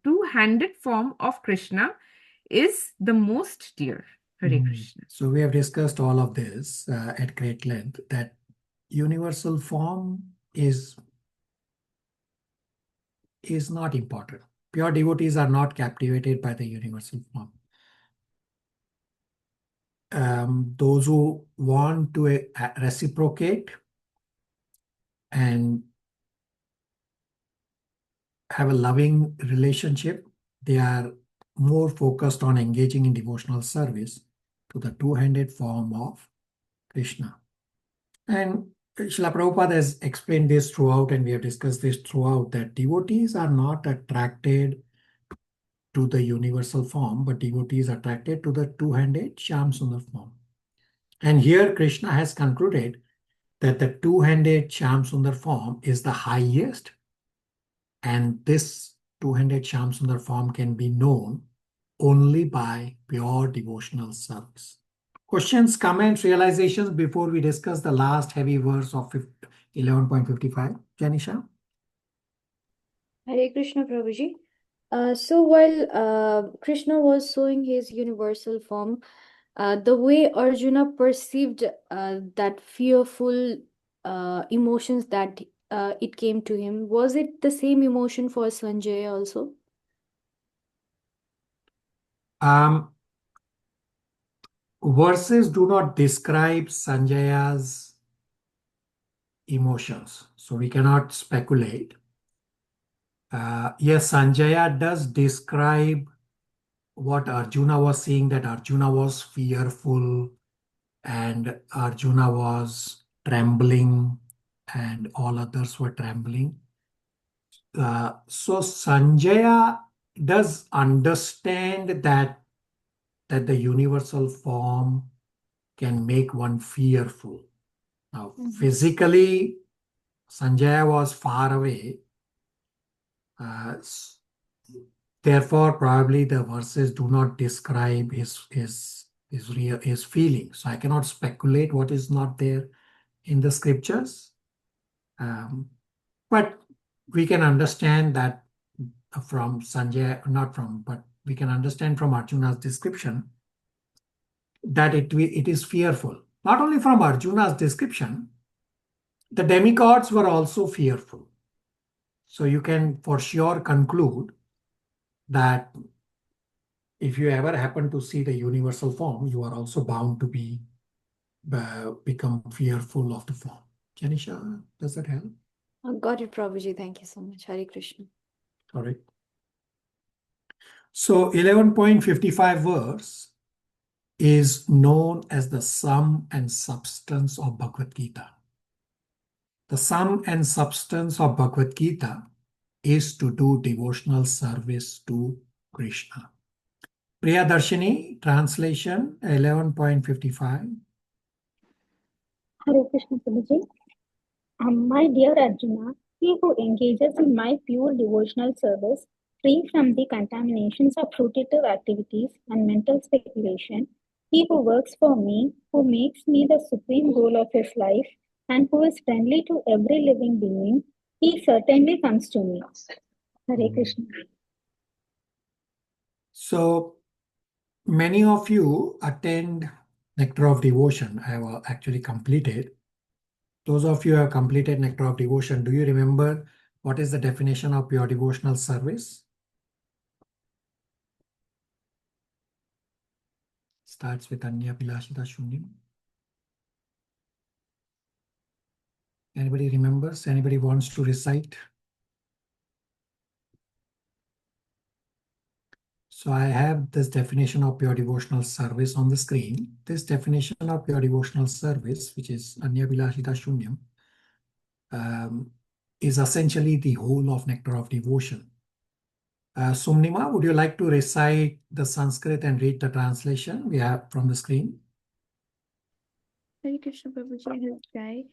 two-handed form of Krishna is the most dear. Hare Krishna. So we have discussed all of this at great length, that universal form is not important. Pure devotees are not captivated by the universal form. Those who want to reciprocate and have a loving relationship, they are more focused on engaging in devotional service to the two-handed form of Krishna. And Srila Prabhupada has explained this throughout, and we have discussed this throughout, that devotees are not attracted to the universal form, but devotees are attracted to the two-handed Shyam Sundar form. And here Krishna has concluded that the two-handed Shyam Sundar form is the highest, and this two-handed Shyam Sundar form can be known only by pure devotional service. Questions, comments, realizations before we discuss the last heavy verse of 11.55? Janisha? Hare Krishna Prabhuji. So while Krishna was showing his universal form, the way Arjuna perceived that fearful emotions that it came to him, was it the same emotion for Sanjay also? Verses do not describe Sanjaya's emotions, so we cannot speculate. Yes, Sanjaya does describe what Arjuna was seeing, that Arjuna was fearful and Arjuna was trembling and all others were trembling. So Sanjaya does understand that the universal form can make one fearful. Now, physically, Sanjaya was far away. Therefore, probably the verses do not describe his feelings. So I cannot speculate what is not there in the scriptures. But we can understand that from Sanjay, but we can understand from Arjuna's description that it is fearful. Not only from Arjuna's description, the demigods were also fearful. So you can for sure conclude that if you ever happen to see the universal form, you are also bound to become fearful of the form. Janisha, does that help? Got it, Prabhuji. Thank you so much. Hare Krishna. All right. So 11.55 verse is known as the sum and substance of Bhagavad Gita. The sum and substance of Bhagavad Gita is to do devotional service to Krishna. Priyadarshini, translation 11.55. Hare Krishna Prabhuji. My dear Arjuna, he who engages in my pure devotional service, free from the contaminations of fruitive activities and mental speculation, he who works for me, who makes me the supreme goal of his life, and who is friendly to every living being, he certainly comes to me. Hare Krishna. So many of you attend Nectar of Devotion. I have actually completed. Those of you who have completed Nectar of Devotion, do you remember what is the definition of your devotional service? Starts with Anya Pilashita Shunyam. Anybody remembers? Anybody wants to recite? So I have this definition of your devotional service on the screen. This definition of your devotional service, which is Anya Pilashita Shunyam, is essentially the whole of Nectar of Devotion. Sumnima, would you like to recite the Sanskrit and read the translation we have from the screen? Hare Krishna Prabhuji, I'll try.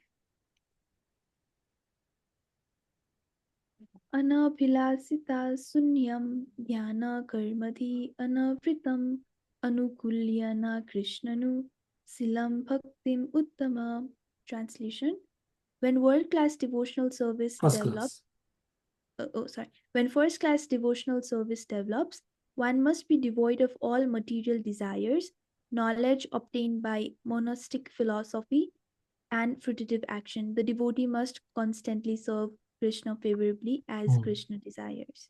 Anabhilasita sunyam dhyana karmadhi anavritam anukulyana krishnanu silam bhaktim uttama. Translation: When world-class devotional service develops, when first-class devotional service develops, one must be devoid of all material desires, knowledge obtained by monastic philosophy, and fruitive action. The devotee must constantly serve Krishna favorably as Krishna desires.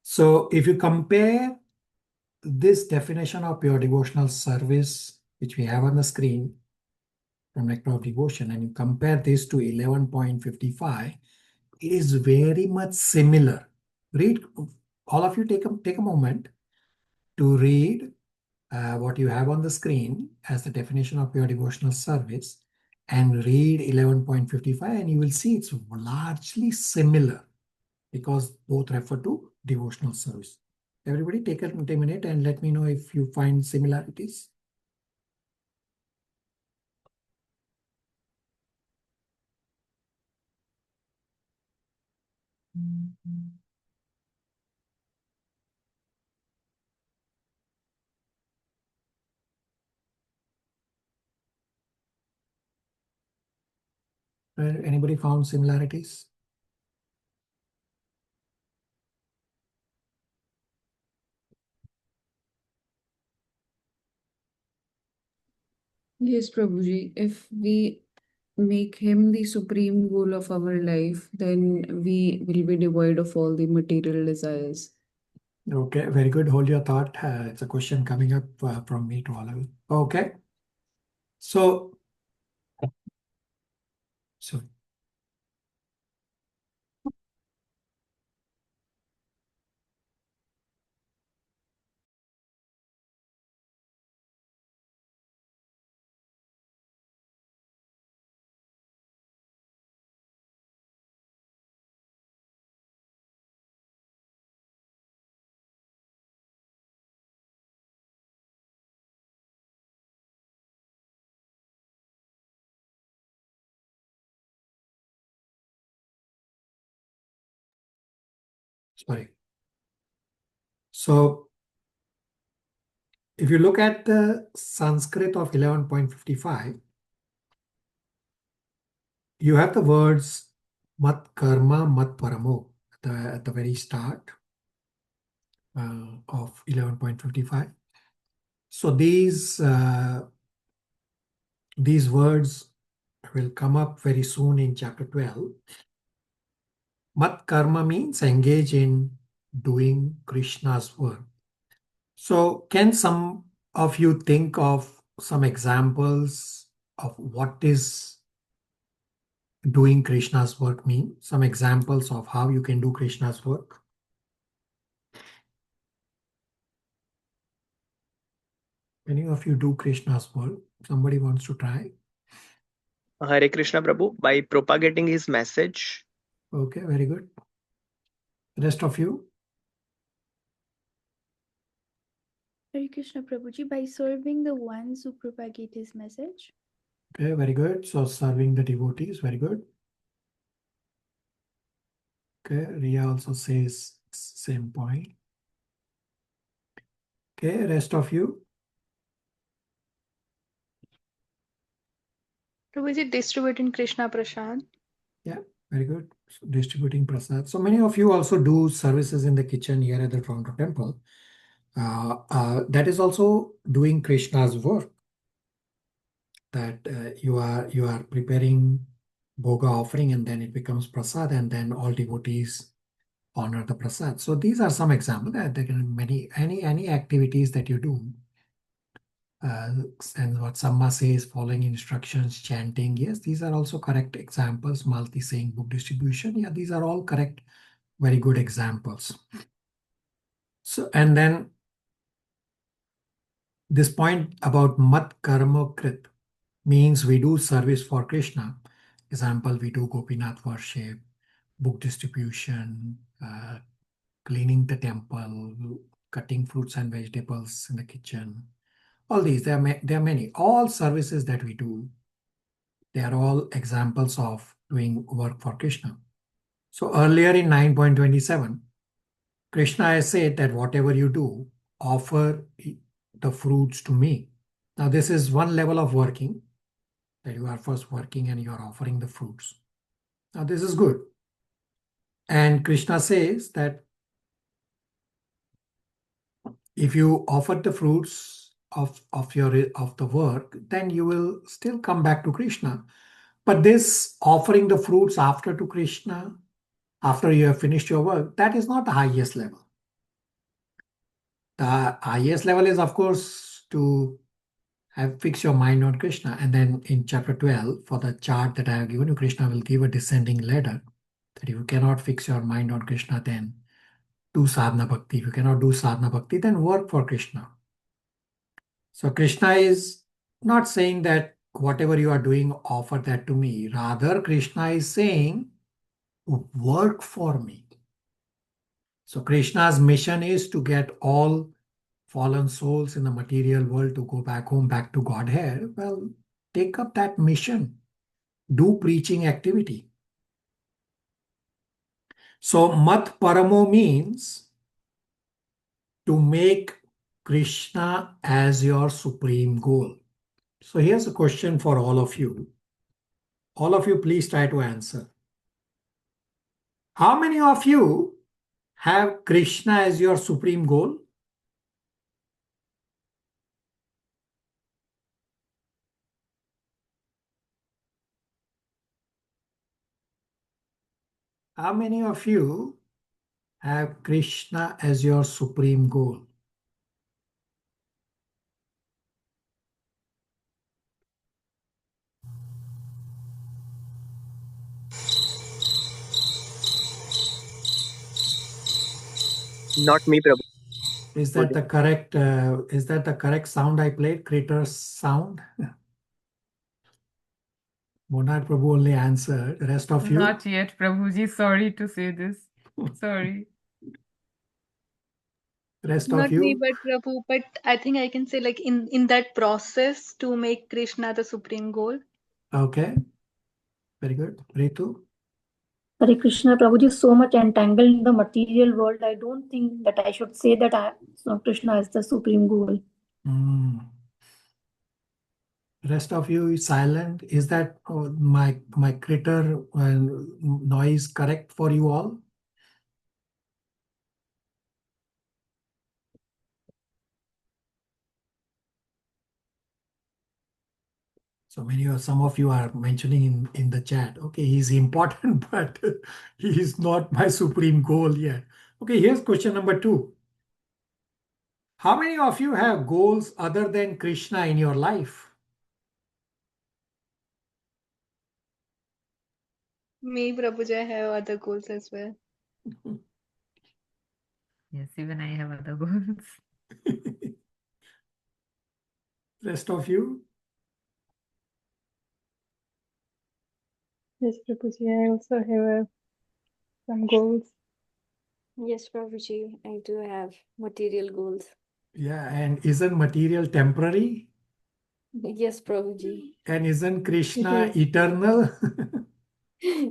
So if you compare this definition of your devotional service, which we have on the screen from Nectar of Devotion, and you compare this to 11.55, it is very much similar. Read, all of you take a moment to read what you have on the screen as the definition of your devotional service and read 11.55, and you will see it's largely similar because both refer to devotional service. Everybody take a minute and let me know if you find similarities. Anybody found similarities? Yes, Prabhuji. If we make him the supreme goal of our life, then we will be devoid of all the material desires. Okay, very good. Hold your thought. It's a question coming up from me to all of you. Okay. So sorry. So if you look at the Sanskrit of 11.55, you have the words mat karma, mat paramo at the very start of 11.55. So these words will come up very soon in chapter 12. Mat karma means engage in doing Krishna's work. So can some of you think of some examples of what is doing Krishna's work mean? Some examples of how you can do Krishna's work. Many of you do Krishna's work. Somebody wants to try? Hare Krishna Prabhu, by propagating his message. Okay, very good. Rest of you? Hare Krishna Prabhuji, by serving the ones who propagate his message. Okay, very good. So serving the devotees, very good. Okay, Ria also says same point. Okay, rest of you? Prabhuji, distributing Krishna Prasad. Yeah, very good. So distributing prasad. So many of you also do services in the kitchen here at the Toronto Temple. That is also doing Krishna's work. That you are preparing bhoga offering, and then it becomes prasad, and then all devotees honor the prasad. So these are some examples. There can be any activities that you do. And what Samma says, following instructions, chanting. Yes, these are also correct examples. Malti saying book distribution. Yeah, these are all correct, very good examples. So, and then this point about mat karma krit means we do service for Krishna. Example, we do Gopinath worship, book distribution, cleaning the temple, cutting fruits and vegetables in the kitchen. All these, there are many. All services that we do, they are all examples of doing work for Krishna. So earlier in 9.27, Krishna has said that whatever you do, offer the fruits to me. Now this is one level of working, that you are first working and you are offering the fruits. Now this is good. And Krishna says that if you offer the fruits of the work, then you will still come back to Krishna. But this offering the fruits after to Krishna, after you have finished your work, that is not the highest level. The highest level is, of course, to have fix your mind on Krishna. And then in chapter 12, for the chart that I have given you, Krishna will give a descending ladder, that if you cannot fix your mind on Krishna, then do sadhana bhakti. If you cannot do sadhana bhakti, then work for Krishna. So Krishna is not saying that whatever you are doing, offer that to me. Rather, Krishna is saying, work for me. So Krishna's mission is to get all fallen souls in the material world to go back home, back to Godhead. Well, take up that mission. Do preaching activity. So mat paramo means to make Krishna as your supreme goal. So here's a question for all of you. All of you, please try to answer. How many of you have Krishna as your supreme goal? How many of you have Krishna as your supreme goal? Not me, Prabhu. Is that the correct? Is that the correct sound I played? Creator's sound. Monad Prabhu only answered. The rest of you. Not yet, Prabhuji. Sorry to say this. Sorry. Rest Not of me, you. but Prabhu. But I think I can say, like, in that process to make Krishna the supreme goal. Okay. Very good. Ritu. Hare Krishna, Prabhuji, so much entangled in the material world. I don't think that I should say that Krishna is the supreme goal. Rest of you is silent. Is that my critter noise correct for you all? So some of you are mentioning in the chat, okay, he's important, but he is not my supreme goal yet. Okay, here's question number 2. How many of you have goals other than Krishna in your life? Me, Prabhuji, I have other goals as well. Yes, even I have other goals. Rest of you? Yes, Prabhuji, I also have some goals. Yes, Prabhuji, I do have material goals. Yeah, and isn't material temporary? Yes, Prabhuji. And isn't It Krishna is. eternal?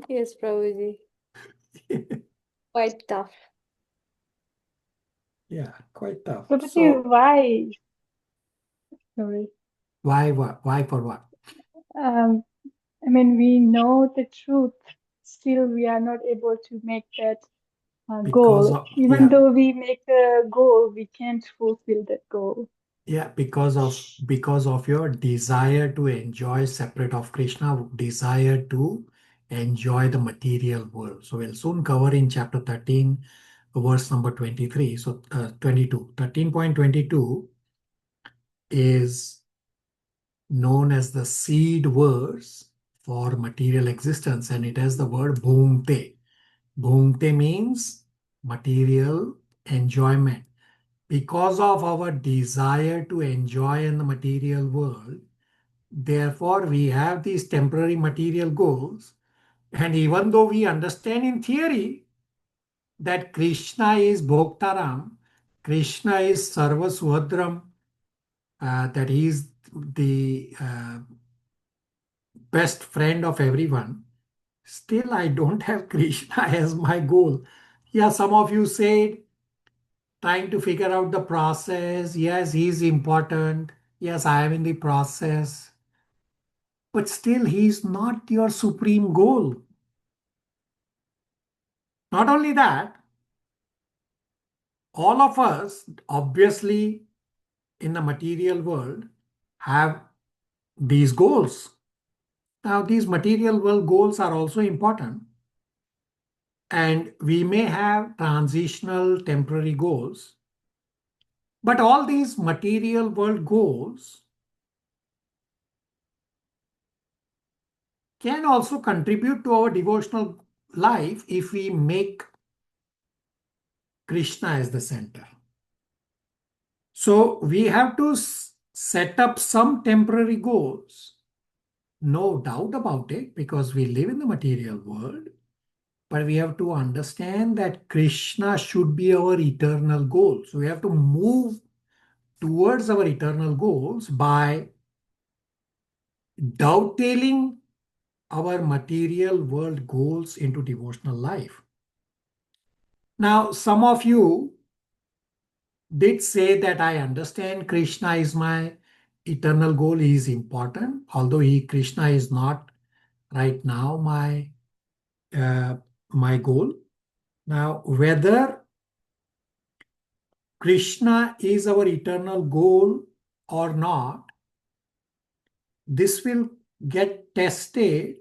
Yes, Prabhuji. Quite tough. Yeah, quite tough. Prabhuji, So why? Sorry. why what? Why for what? Um, I mean, we know the truth, still we are not able to make that Because goal. of Even though we make a goal, we can't fulfill that goal. because of your desire to enjoy separate of Krishna, desire to enjoy the material world. So we'll soon cover in chapter 13, verse number 23. So 22. 13.22 is known as the seed verse for material existence, and it has the word bhumte. Bhumte means material enjoyment. Because of our desire to enjoy in the material world, therefore we have these temporary material goals. And even though we understand in theory that Krishna is Bhoktaram, Krishna is Sarva Suhadram, that he is the best friend of everyone, still I don't have Krishna as my goal. Yeah, some of you said trying to figure out the process. Yes, he's important. Yes, I am in the process. But still, he's not your supreme goal. Not only that, all of us, obviously, in the material world, have these goals. Now, these material world goals are also important. And we may have transitional temporary goals. But all these material world goals can also contribute to our devotional life if we make Krishna as the center. So we have to set up some temporary goals, no doubt about it, because we live in the material world. But we have to understand that Krishna should be our eternal goal. So we have to move towards our eternal goals by dovetailing our material world goals into devotional life. Now, some of you did say that I understand Krishna is my eternal goal. He is important, although Krishna is not right now my goal. Now, whether Krishna is our eternal goal or not, this will get tested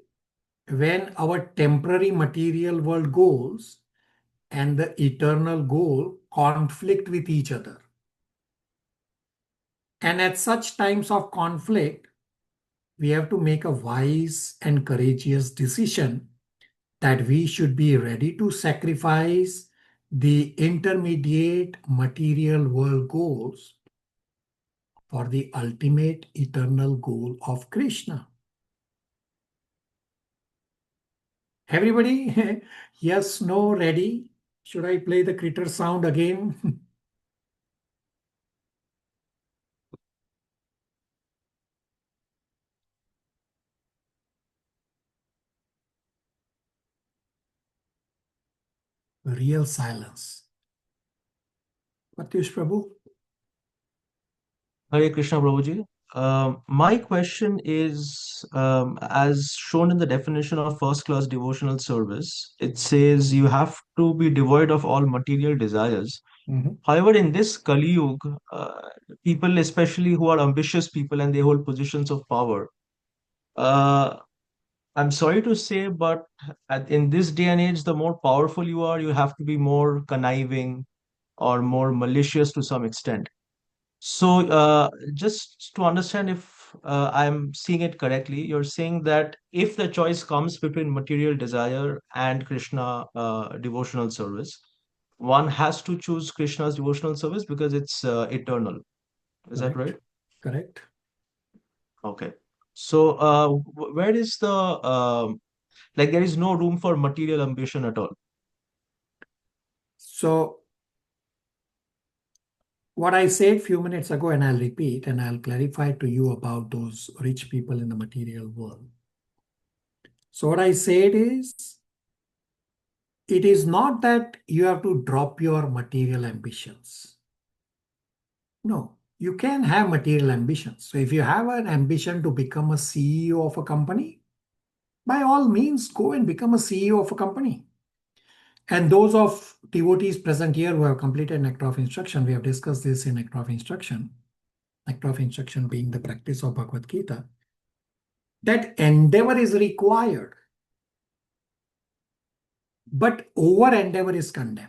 when our temporary material world goals and the eternal goal conflict with each other. And at such times of conflict, we have to make a wise and courageous decision that we should be ready to sacrifice the intermediate material world goals for the ultimate eternal goal of Krishna. Everybody, yes, no, ready? Should I play the critter sound again? Real silence. Patish Prabhu? Hare Krishna Prabhuji. My question is, as shown in the definition of first class devotional service, it says you have to be devoid of all material desires. However, in this Kali Yuga, people, especially who are ambitious people and they hold positions of power, uh, I'm sorry to say, but in this day and age, the more powerful you are, you have to be more conniving or more malicious to some extent. So, just to understand if I'm seeing it correctly, you're saying that if the choice comes between material desire and Krishna devotional service, one has to choose Krishna's devotional service because it's eternal. Is that right? Correct. Okay. So, where is the like there is no room for material ambition at all? So what I said a few minutes ago, and I'll repeat and I'll clarify to you about those rich people in the material world. So what I said is, it is not that you have to drop your material ambitions. No, you can have material ambitions. So if you have an ambition to become a CEO of a company, by all means, go and become a CEO of a company. And those of devotees present here who have completed Nectar of Instruction, we have discussed this in Nectar of Instruction being the practice of Bhagavad Gita, that endeavor is required, but over endeavor is condemned.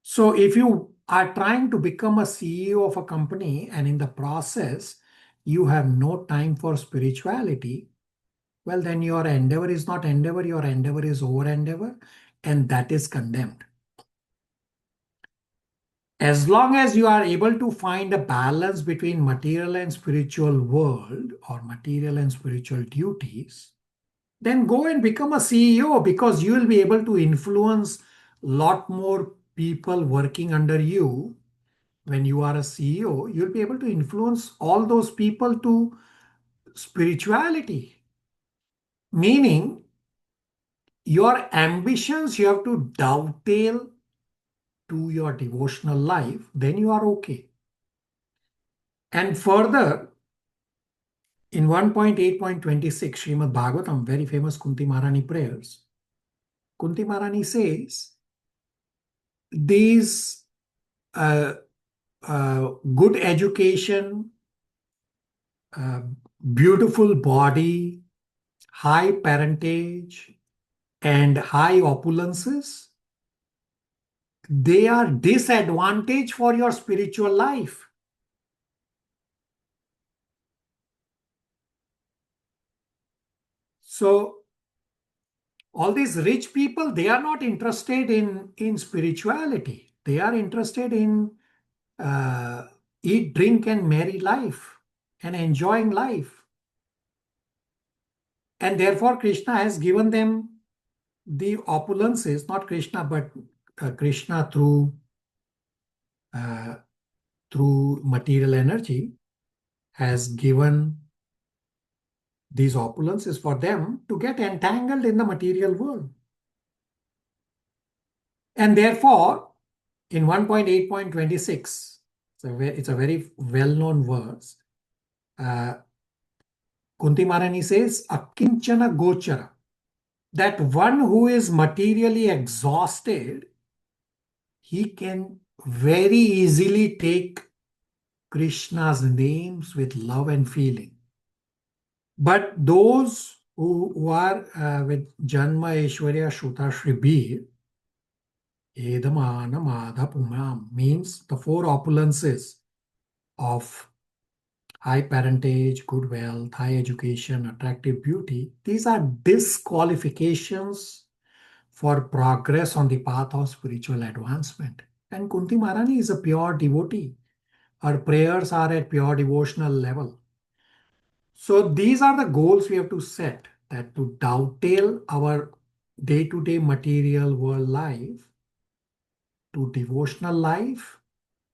So if you are trying to become a CEO of a company and in the process you have no time for spirituality, well, then your endeavor is not endeavor, your endeavor is over endeavor, and that is condemned. As long as you are able to find a balance between material and spiritual world or material and spiritual duties, then go and become a CEO, because you will be able to influence a lot more people working under you. When you are a CEO, you'll be able to influence all those people to spirituality. Meaning, your ambitions you have to dovetail to your devotional life, then you are okay. And further, in 1.8.26, Srimad Bhagavatam, very famous Kunti Maharani prayers, Kunti Maharani says, these good education, beautiful body, high parentage, and high opulences, they are disadvantage for your spiritual life. So all these rich people, they are not interested in spirituality. They are interested in eat, drink, and merry life and enjoying life. And therefore, Krishna has given them the opulences, not Krishna, but Krishna through material energy has given these opulences for them to get entangled in the material world. And therefore, in 1.8.26, it's a very well-known verse, Kunti Maharani says, Akinchana Gochara, that one who is materially exhausted, he can very easily take Krishna's names with love and feeling. But those who are with Janma Aishwarya Shuta Shribir, Edamana Madha Pumam, means the four opulences of high parentage, good wealth, high education, attractive beauty, these are disqualifications for progress on the path of spiritual advancement. And Kunti Maharani is a pure devotee. Her prayers are at pure devotional level. So these are the goals we have to set, that to dovetail our day-to-day material world life to devotional life.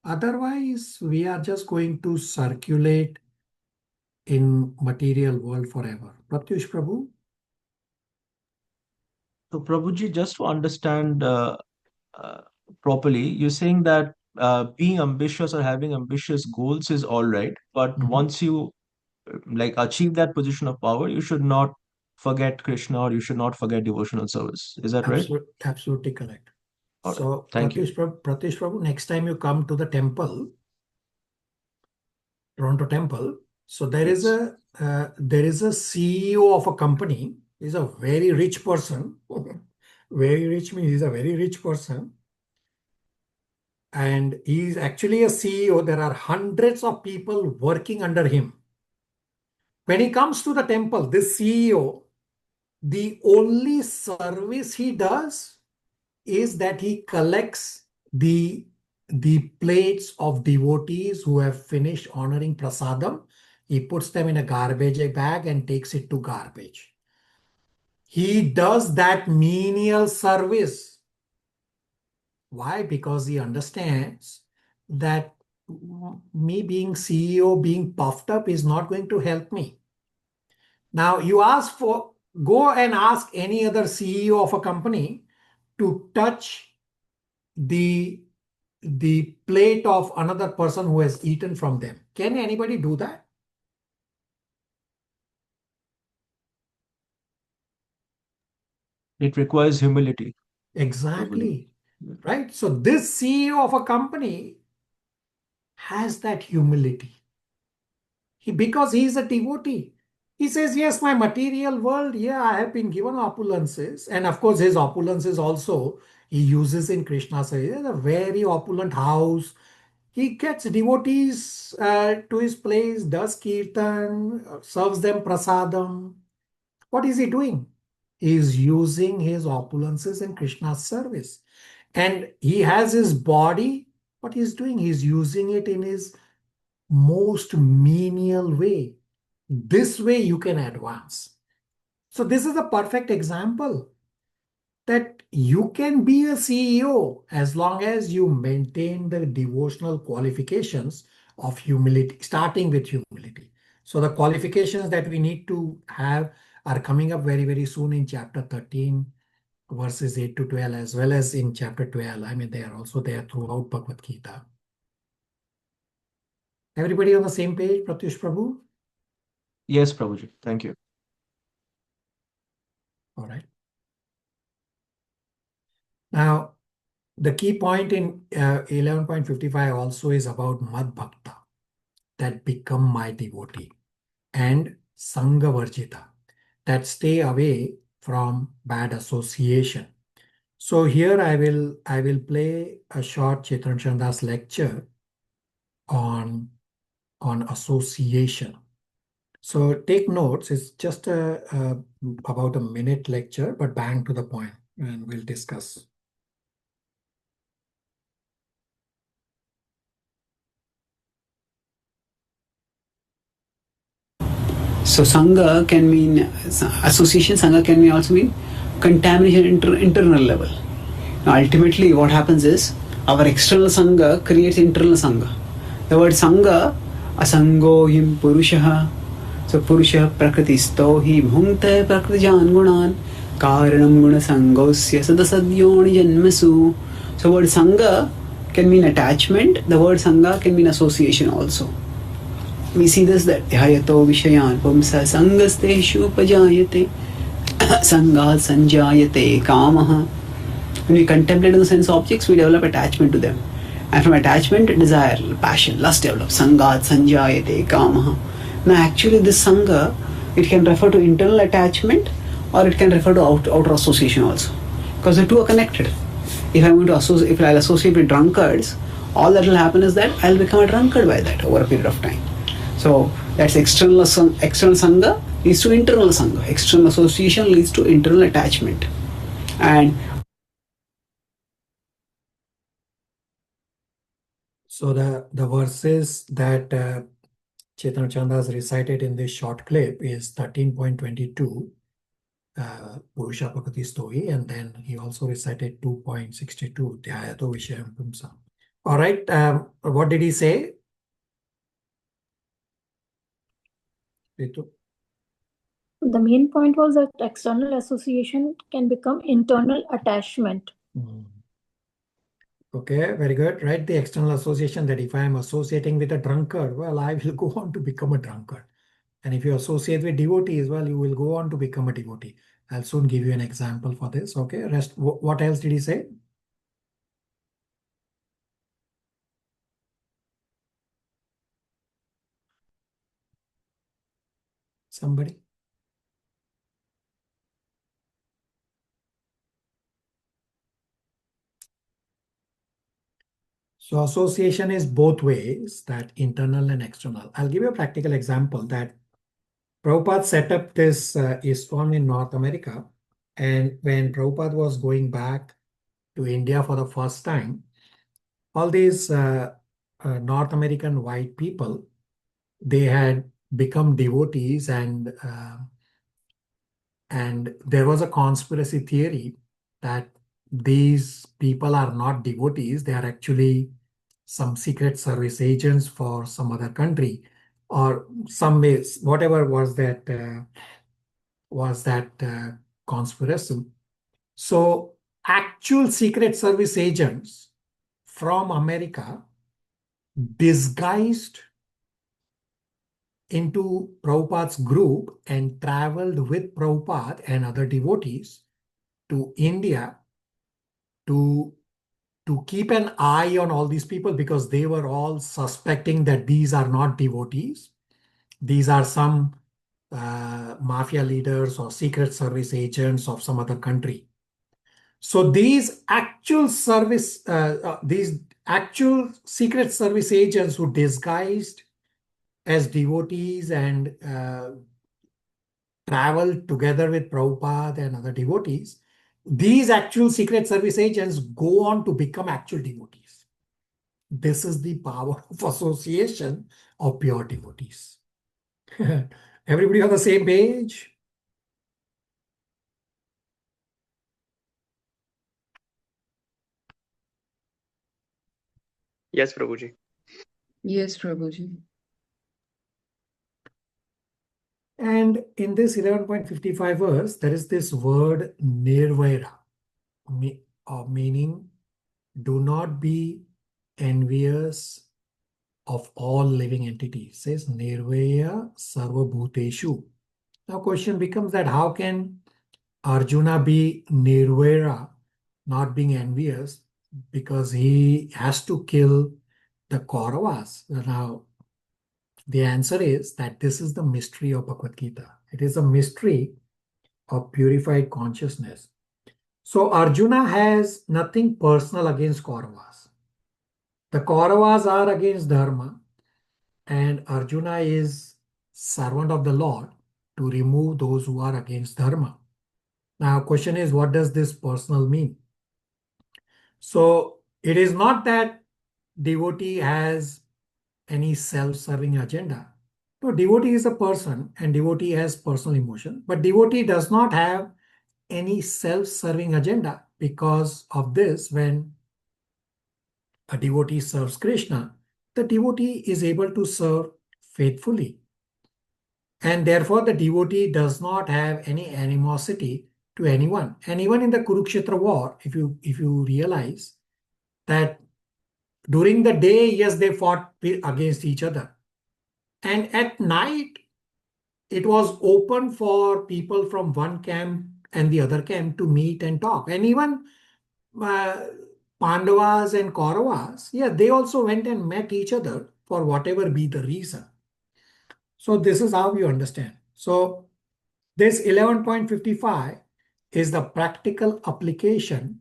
Otherwise, we are just going to circulate in material world forever. Pratyush Prabhu? So, Prabhuji, just to understand properly, you're saying that being ambitious or having ambitious goals is all right, but once you like achieve that position of power, you should not forget Krishna or you should not forget devotional service. Is that right? Absolutely correct. All right. So, Thank you. Pratyush Prabhu, next time you come to the temple, Toronto temple, so there is a CEO of a company. He's a very rich person. Very rich means he's a very rich person. And he's actually a CEO. There are hundreds of people working under him. When he comes to the temple, this CEO, the only service he does is that he collects the plates of devotees who have finished honoring prasadam. He puts them in a garbage bag and takes it to garbage. He does that menial service. Why? Because he understands that me being CEO, being puffed up is not going to help me. Now go and ask any other CEO of a company to touch the plate of another person who has eaten from them. Can anybody do that? It requires humility. Exactly. Right? So this CEO of a company has that humility. Because he is a devotee. He says, yes, my material world, yeah, I have been given opulences. And of course, his opulences also he uses in Krishna service. He has a very opulent house. He gets devotees to his place, does kirtan, serves them prasadam. What is he doing? He is using his opulences in Krishna's service. And he has his body. What he's doing, he's using it in his most menial way. This way you can advance. So this is a perfect example that you can be a CEO as long as you maintain the devotional qualifications of humility, starting with humility. So the qualifications that we need to have are coming up very, very soon in chapter 13, verses 8 to 12, as well as in chapter 12. I mean, they are also there throughout Bhagavad Gita. Everybody on the same page, Pratyush Prabhu? Yes, Prabhuji. Thank you. All right. Now, the key point in 11.55 also is about Mad Bhakta, that become my devotee, and Sangha Varjita, that stay away from bad association. So here I will play a short Chaitanya Chanda's lecture on association. So take notes. It's just about a minute lecture, but bang to the point, and we'll discuss. So Sangha can mean association. Sangha can mean also mean contamination internal level. Now ultimately what happens is our external Sangha creates internal Sangha. The word Sangha, asango him purushaha. So purusha prakritisto hi bhunte prakrijan gunan karanam guna sangosya sadasadyoni janmasu. So word Sangha can mean attachment. The word Sangha can mean association also. We see this that dhyayato vishayan pumsa sangasteshu pajayate sangat sanjayate kamaha. When we contemplate on the sense objects, we develop attachment to them. And from attachment, desire, passion, lust develops. Sangat sanjayate kamaha. Now actually this sangha, it can refer to internal attachment or it can refer to outer association also. Because the two are connected. If I'm going to associate, if I'll associate with drunkards, all that will happen is that I'll become a drunkard by that over a period of time. So that's external sangha leads to internal sangha. External association leads to internal attachment. And so the verses that Chaitanya Chanda has recited in this short clip is 13.22, Purusha Prakati Stohi, and then he also recited 2.62, Dhyayato Vishayam Pumsa. All right, what did he say? Ritu? The main point was that external association can become internal attachment. Okay, very good. Right, the external association, that if I am associating with a drunkard, well, I will go on to become a drunkard. And if you associate with devotees, well, you will go on to become a devotee. I'll soon give you an example for this. Okay, what else did he say? Somebody? So association is both ways, that internal and external. I'll give you a practical example that Prabhupada set up this ISKCON in North America. And when Prabhupada was going back to India for the first time, all these North American white people, they had become devotees, and there was a conspiracy theory that these people are not devotees. They are actually some secret service agents for some other country, or some whatever was that conspiracy. So actual secret service agents from America disguised into Prabhupada's group and traveled with Prabhupada and other devotees to India to keep an eye on all these people, because they were all suspecting that these are not devotees. These are some mafia leaders or secret service agents of some other country. So these actual secret service agents who disguised as devotees and traveled together with Prabhupada and other devotees, these actual secret service agents go on to become actual devotees. This is the power of association of pure devotees. Everybody on the same page? Yes, Prabhuji. Yes, Prabhuji. And in this 11.55 verse, there is this word nirvaira, meaning do not be envious of all living entities. It says nirvaya sarva bhuteshu. Now question becomes that how can Arjuna be nirvaira, not being envious, because he has to kill the Kauravas? Now the answer is that this is the mystery of Bhagavad Gita. It is a mystery of purified consciousness. So Arjuna has nothing personal against Kauravas. The Kauravas are against Dharma, and Arjuna is servant of the Lord to remove those who are against Dharma. Now, question is, what does this personal mean? So it is not that devotee has any self-serving agenda. No, devotee is a person and devotee has personal emotion, but devotee does not have any self-serving agenda. Because of this, when a devotee serves Krishna, the devotee is able to serve faithfully. And therefore, the devotee does not have any animosity to anyone. And even in the Kurukshetra war, if you realize that during the day, yes, they fought against each other. And at night, it was open for people from one camp and the other camp to meet and talk. And even Pandavas and Kauravas, yeah, they also went and met each other for whatever be the reason. So this is how you understand. So this 11.55 is the practical application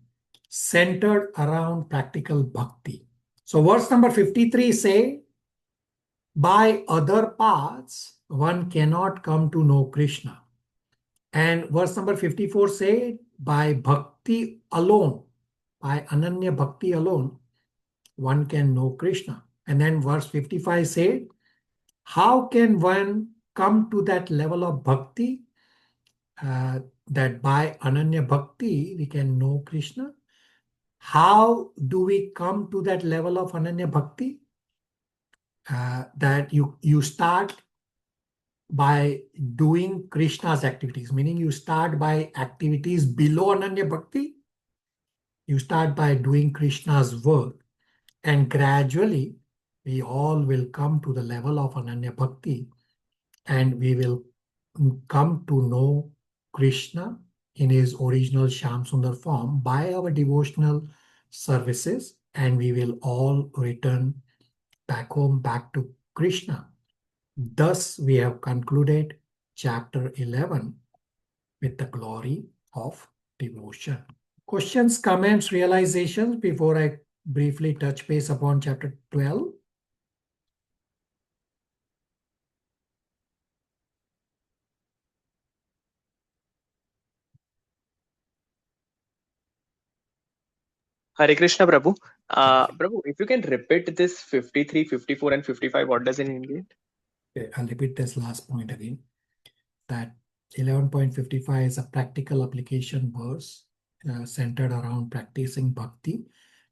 centered around practical bhakti. So verse number 53 say, by other paths, one cannot come to know Krishna. And verse number 54 say, by bhakti alone, by ananya bhakti alone, one can know Krishna. And then verse 55 said, how can one come to that level of bhakti? That by ananya bhakti, we can know Krishna. How do we come to that level of ananya bhakti? That you start by doing Krishna's activities, meaning you start by activities below ananya bhakti. You start by doing Krishna's work, and gradually we all will come to the level of ananya bhakti, and we will come to know Krishna in his original Shyam Sundar form by our devotional services, and we will all return back home, back to Krishna. Thus, we have concluded chapter 11 with the glory of devotion. Questions, comments, realizations before I briefly touch base upon chapter 12? Hare Krishna, Prabhu. Prabhu, if you can repeat this 53, 54, and 55, what does it indicate? Okay, I'll repeat this last point again. That 11.55 is a practical application verse centered around practicing bhakti,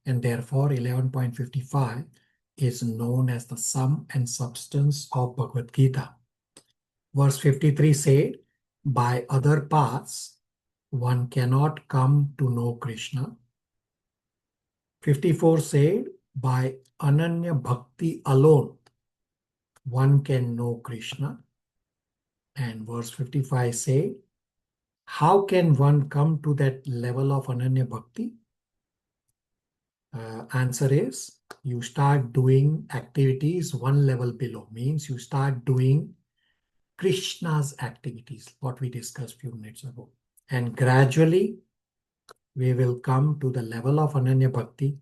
and therefore 11.55 is known as the sum and substance of Bhagavad Gita. Verse 53 said, by other paths, one cannot come to know Krishna. 54 said, by Ananya Bhakti alone, one can know Krishna. And verse 55 say, how can one come to that level of Ananya Bhakti? Answer is, you start doing activities one level below. Means you start doing Krishna's activities, what we discussed a few minutes ago. And gradually, we will come to the level of Ananya Bhakti,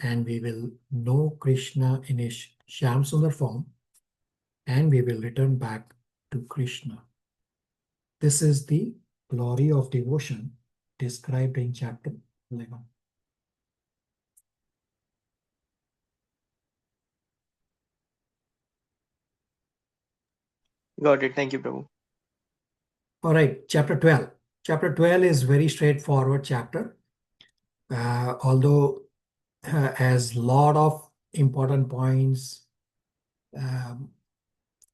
and we will know Krishna in his Shyam Sundar form, and we will return back to Krishna. This is the glory of devotion described in chapter 11. Got it. Thank you, Prabhu. All right, chapter 12. Chapter 12 is very straightforward chapter, although has lot of important points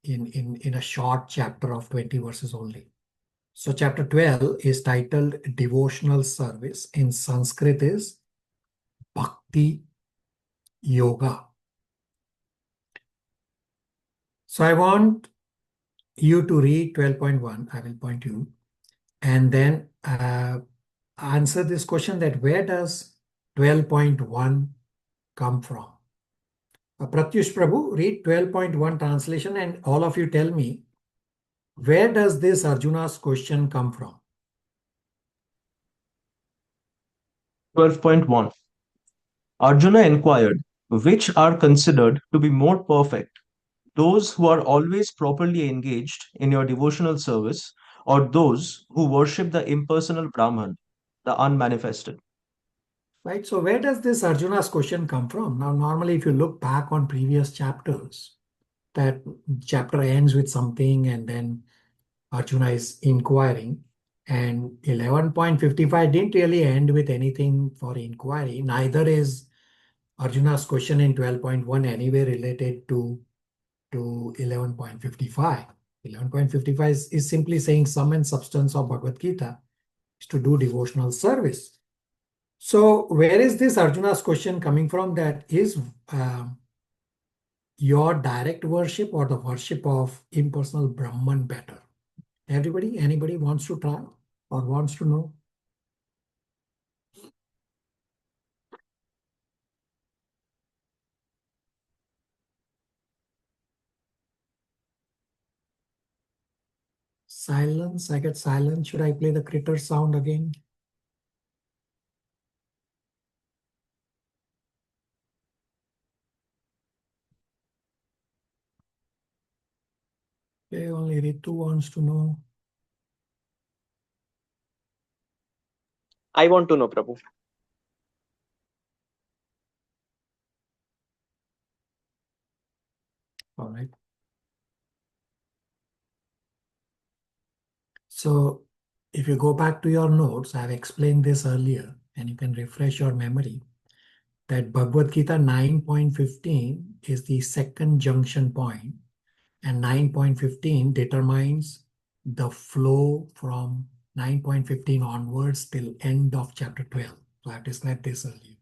in a short chapter of 20 verses only. So chapter 12 is titled Devotional Service. In Sanskrit is Bhakti Yoga. So I want you to read 12.1. I will point you. And then answer this question that where does 12.1 come from? Pratyush Prabhu, read 12.1 translation and all of you tell me, where does this Arjuna's question come from? 12.1. Arjuna inquired, which are considered to be more perfect, those who are always properly engaged in your devotional service, or those who worship the impersonal Brahman, the unmanifested? Right, so where does this Arjuna's question come from? Now, normally if you look back on previous chapters, that chapter ends with something and then Arjuna is inquiring. And 11.55 didn't really end with anything for inquiry. Neither is Arjuna's question in 12.1 anyway related to 11.55. 11.55 is simply saying sum and substance of Bhagavad Gita is to do devotional service. So where is this Arjuna's question coming from? That is your direct worship or the worship of impersonal Brahman better? Anybody wants to try or wants to know? Silence, I get silence. Should I play the critter sound again? Okay, only Ritu wants to know. I want to know, Prabhu. All right. So if you go back to your notes, I've explained this earlier and you can refresh your memory that Bhagavad Gita 9.15 is the second junction point and 9.15 determines the flow from 9.15 onwards till end of chapter 12. So I've described this earlier.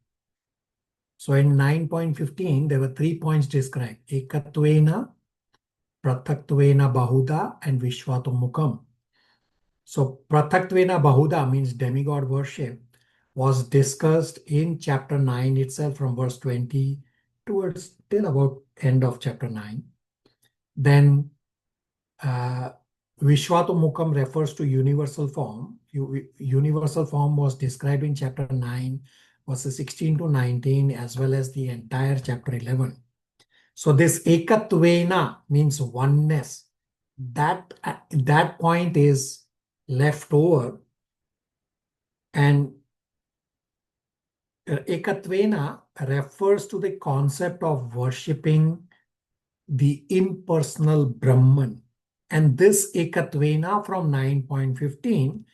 So in 9.15, there were 3 points described: Ekatvena, Prathakttvena Bahuda, and Vishwatomukam. So Prathakttvena Bahuda means demigod worship was discussed in chapter 9 itself from verse 20 towards till about end of chapter 9. Then Vishwatomukam refers to universal form. Universal form was described in chapter 9 verses 16 to 19 as well as the entire chapter 11. So this Ekatvena means oneness. That point is left over, and Ekatvena refers to the concept of worshipping the impersonal Brahman. And this Ekatvena from 9.15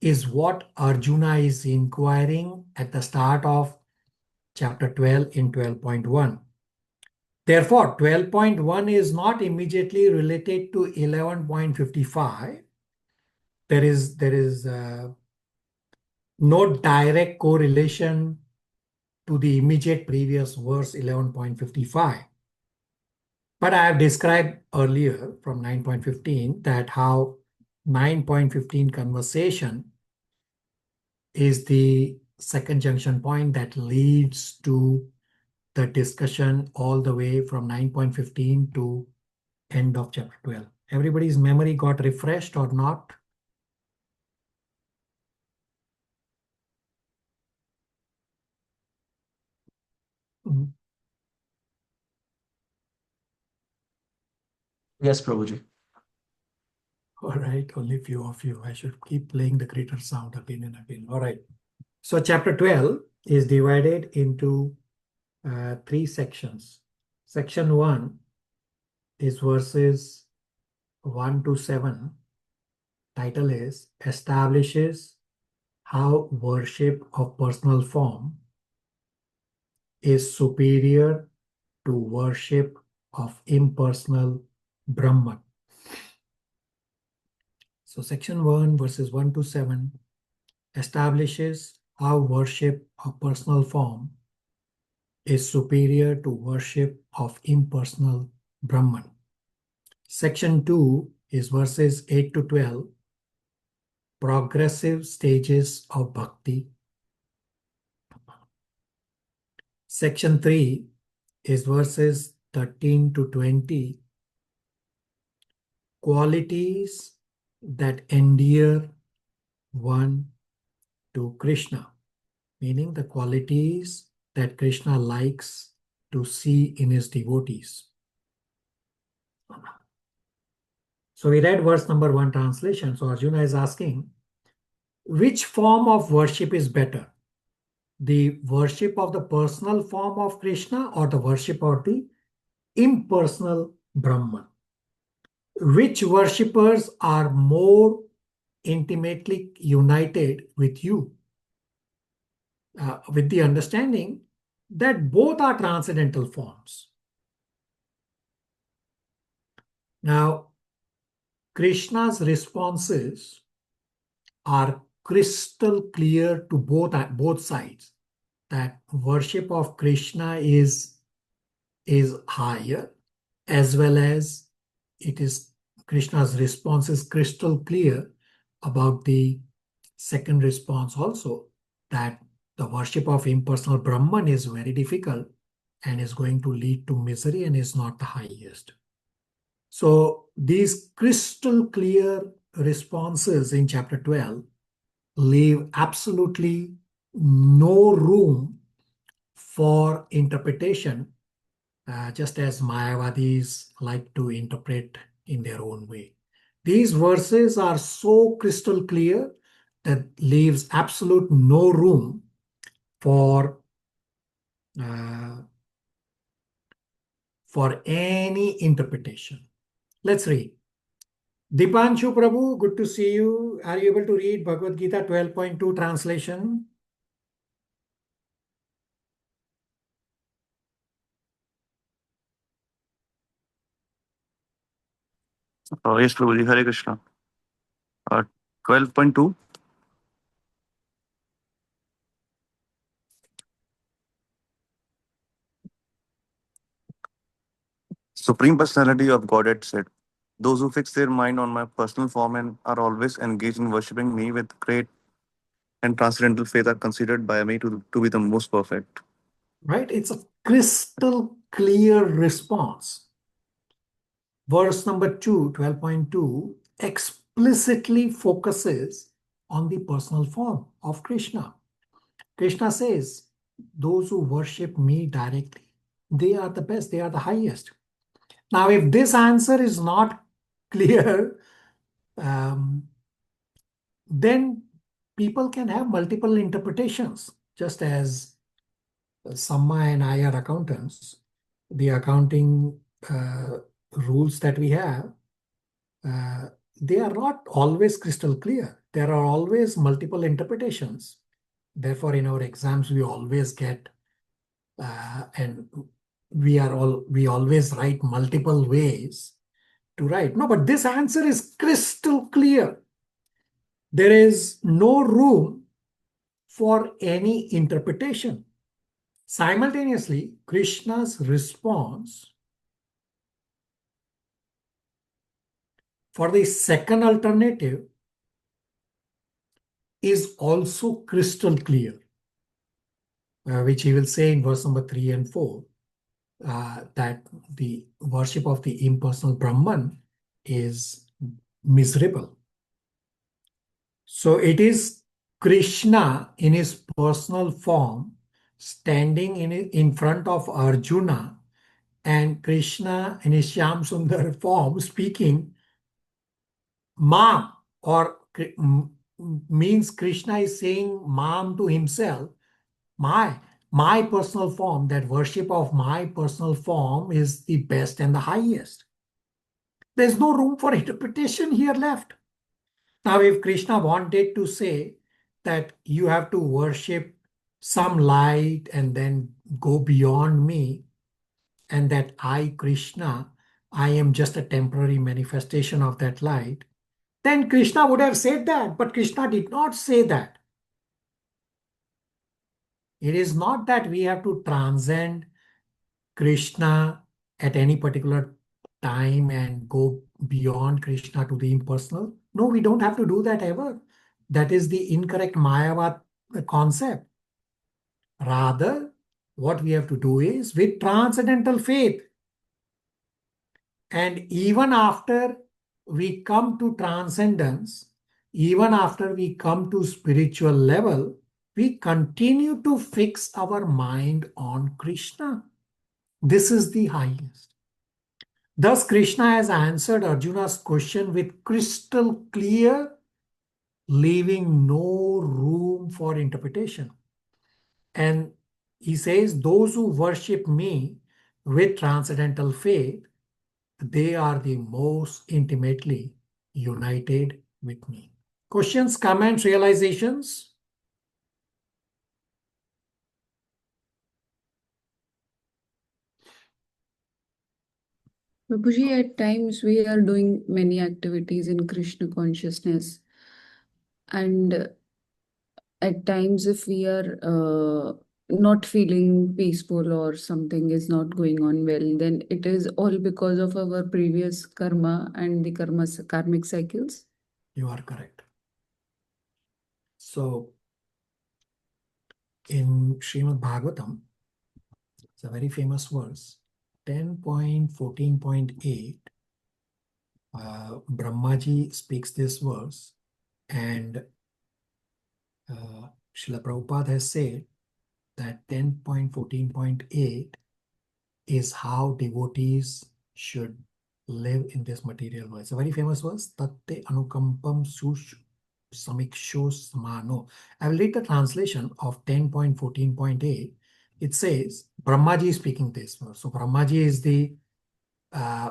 is what Arjuna is inquiring at the start of chapter 12 in 12.1. Therefore, 12.1 is not immediately related to 11.55. There is no direct correlation to the immediate previous verse 11.55. But I have described earlier from 9.15 that how 9.15 conversation is the second junction point that leads to the discussion all the way from 9.15 to end of chapter 12. Everybody's memory got refreshed or not? Mhm. Yes, Prabhuji. All right, only few of you. I should keep playing the greater sound again and again. All right. So chapter 12 is divided into 3 sections. Section 1 is verses 1 to 7. Title is Establishes How Worship of Personal Form is Superior to Worship of Impersonal Brahman. So section 1 verses 1 to 7 establishes how worship of personal form is superior to worship of impersonal Brahman. Section 2 is verses 8 to 12, progressive stages of bhakti. Section 3 is verses 13 to 20, qualities that endear one to Krishna, meaning the qualities that Krishna likes to see in his devotees. So we read verse number 1 translation. So Arjuna is asking, which form of worship is better? The worship of the personal form of Krishna or the worship of the impersonal Brahman? Which worshippers are more intimately united with you? With the understanding that both are transcendental forms. Now, Krishna's responses are crystal clear to both sides, that worship of Krishna is higher, as well as it is Krishna's response is crystal clear about the second response also, that the worship of impersonal Brahman is very difficult and is going to lead to misery and is not the highest. So these crystal clear responses in chapter 12 leave absolutely no room for interpretation, just as Mayavadis like to interpret in their own way. These verses are so crystal clear that leaves absolute no room for any interpretation. Let's read. Dipanshu Prabhu, good to see you. Are you able to read Bhagavad Gita 12.2 translation? Yes, Prabhuji, Hare Krishna. 12.2. Supreme Personality of Godhead said, those who fix their mind on my personal form and are always engaged in worshipping me with great and transcendental faith are considered by me to be the most perfect. Right? It's a crystal clear response. Verse number 2, 12.2, explicitly focuses on the personal form of Krishna. Krishna says, those who worship me directly, they are the best, they are the highest. Now, if this answer is not clear, then people can have multiple interpretations, just as Samma and I are accountants. The accounting rules that we have, they are not always crystal clear. There are always multiple interpretations. Therefore, in our exams, we always get and we always write multiple ways to write. No, but this answer is crystal clear. There is no room for any interpretation. Simultaneously, Krishna's response for the second alternative is also crystal clear, which he will say in verse number 3 and 4, that the worship of the impersonal Brahman is miserable. So it is Krishna in his personal form standing in front of Arjuna, and Krishna in his Shyam Sundar form speaking Mam, or means Krishna is saying Mam to himself, my personal form, that worship of my personal form is the best and the highest. There's no room for interpretation here left. Now, if Krishna wanted to say that you have to worship some light and then go beyond me, and that I, Krishna, I am just a temporary manifestation of that light, then Krishna would have said that. But Krishna did not say that. It is not that we have to transcend Krishna at any particular time and go beyond Krishna to the impersonal. No, we don't have to do that ever. That is the incorrect Mayavad concept. Rather, what we have to do is with transcendental faith. And even after we come to transcendence, even after we come to spiritual level, we continue to fix our mind on Krishna. This is the highest. Thus, Krishna has answered Arjuna's question with crystal clear, leaving no room for interpretation. And he says, those who worship me with transcendental faith, they are the most intimately united with me. Questions, comments, realizations? Prabhuji, at times we are doing many activities in Krishna consciousness, and at times if we are not feeling peaceful or something is not going on well, then it is all because of our previous karma and the karmic cycles. You are correct. So, in Srimad Bhagavatam, it's a very famous verse, 10.14.8. Brahmaji speaks this verse, and Srila Prabhupada has said that 10.14.8 is how devotees should live in this material world. It's a very famous verse. Tatte anukampam sush samiksho samano. I will read the translation of 10.14.8. It says, Brahmaji is speaking this verse. So Brahmaji is the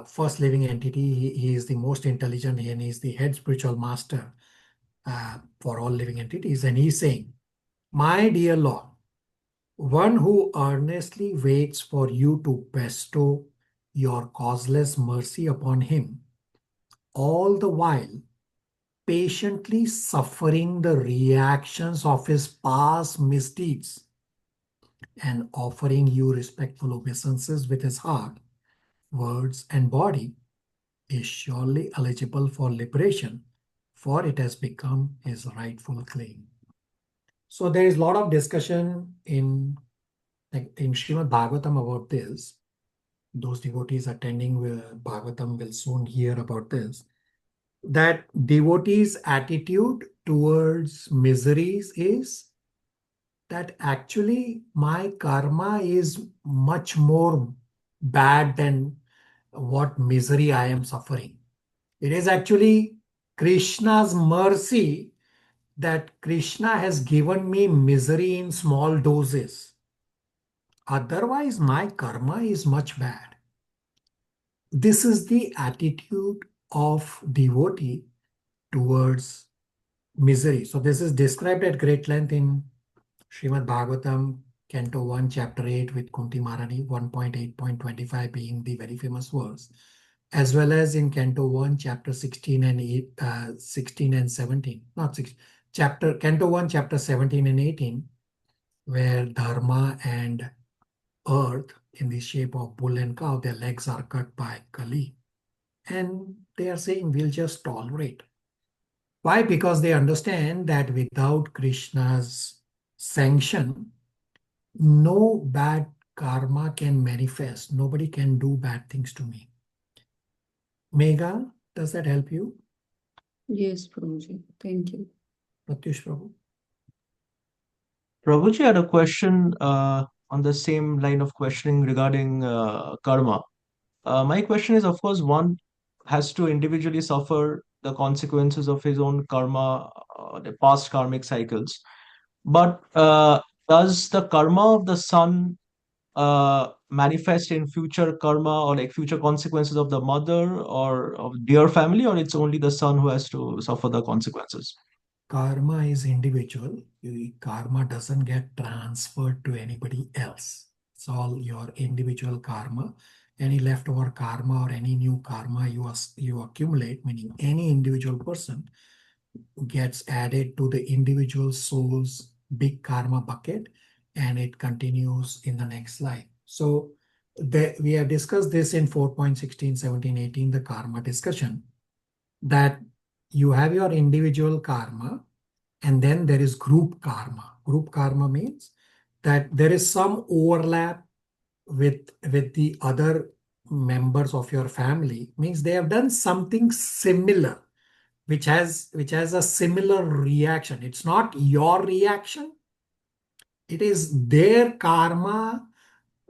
first living entity. He is the most intelligent, and he is the head spiritual master for all living entities. And he is saying, my dear Lord, one who earnestly waits for you to bestow your causeless mercy upon him, all the while patiently suffering the reactions of his past misdeeds and offering you respectful obeisances with his heart, words, and body, is surely eligible for liberation, for it has become his rightful claim. So there is a lot of discussion in Srimad Bhagavatam about this. Those devotees attending Bhagavatam will soon hear about this. That devotees' attitude towards miseries is that actually my karma is much more bad than what misery I am suffering. It is actually Krishna's mercy that Krishna has given me misery in small doses. Otherwise, my karma is much bad. This is the attitude of devotee towards misery. So this is described at great length in Srimad Bhagavatam, Canto 1, Chapter 8 with Kunti Maharani, 1.8.25 being the very famous verse, as well as in Canto 1, Chapter 16 and 16 and 17. Not 6, Canto 1, Chapter 17 and 18, where Dharma and earth in the shape of bull and cow, their legs are cut by Kali. And they are saying we'll just tolerate. Why? Because they understand that without Krishna's sanction, no bad karma can manifest. Nobody can do bad things to me. Megha, does that help you? Yes, Prabhuji. Thank you. Pratyush Prabhu. Prabhuji had a question on the same line of questioning regarding karma. My question is, of course, one has to individually suffer the consequences of his own karma, the past karmic cycles. But does the karma of the son manifest in future karma or like future consequences of the mother or of their family, or it's only the son who has to suffer the consequences? Karma is individual. Karma doesn't get transferred to anybody else. It's all your individual karma. Any leftover karma or any new karma you accumulate, meaning any individual person, gets added to the individual soul's big karma bucket, and it continues in the next life. So we have discussed this in 4.16, 17, 18, the karma discussion, that you have your individual karma, and then there is group karma. Group karma means that there is some overlap with the other members of your family, means they have done something similar, which has a similar reaction. It's not your reaction, it is their karma.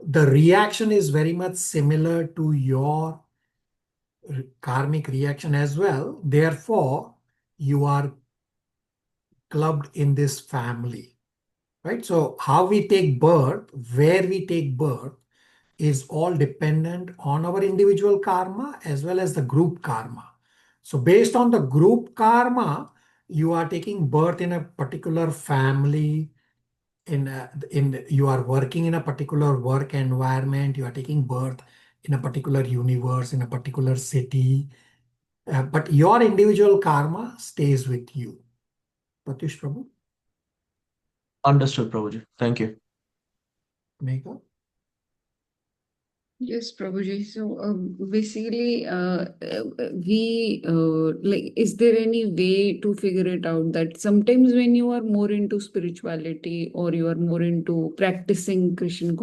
The reaction is very much similar to your karmic reaction as well. Therefore, you are clubbed in this family, right? So how we take birth, where we take birth, is all dependent on our individual karma as well as the group karma. So based on the group karma, you are taking birth in a particular family, you are working in a particular work environment, you are taking birth in a particular universe, in a particular city, but your individual karma stays with you. Pratyush Prabhu. Understood, Prabhuji. Thank you. Megha? Yes, Prabhuji. So basically, like, is there any way to figure it out that sometimes when you are more into spirituality or you are more into practicing Christian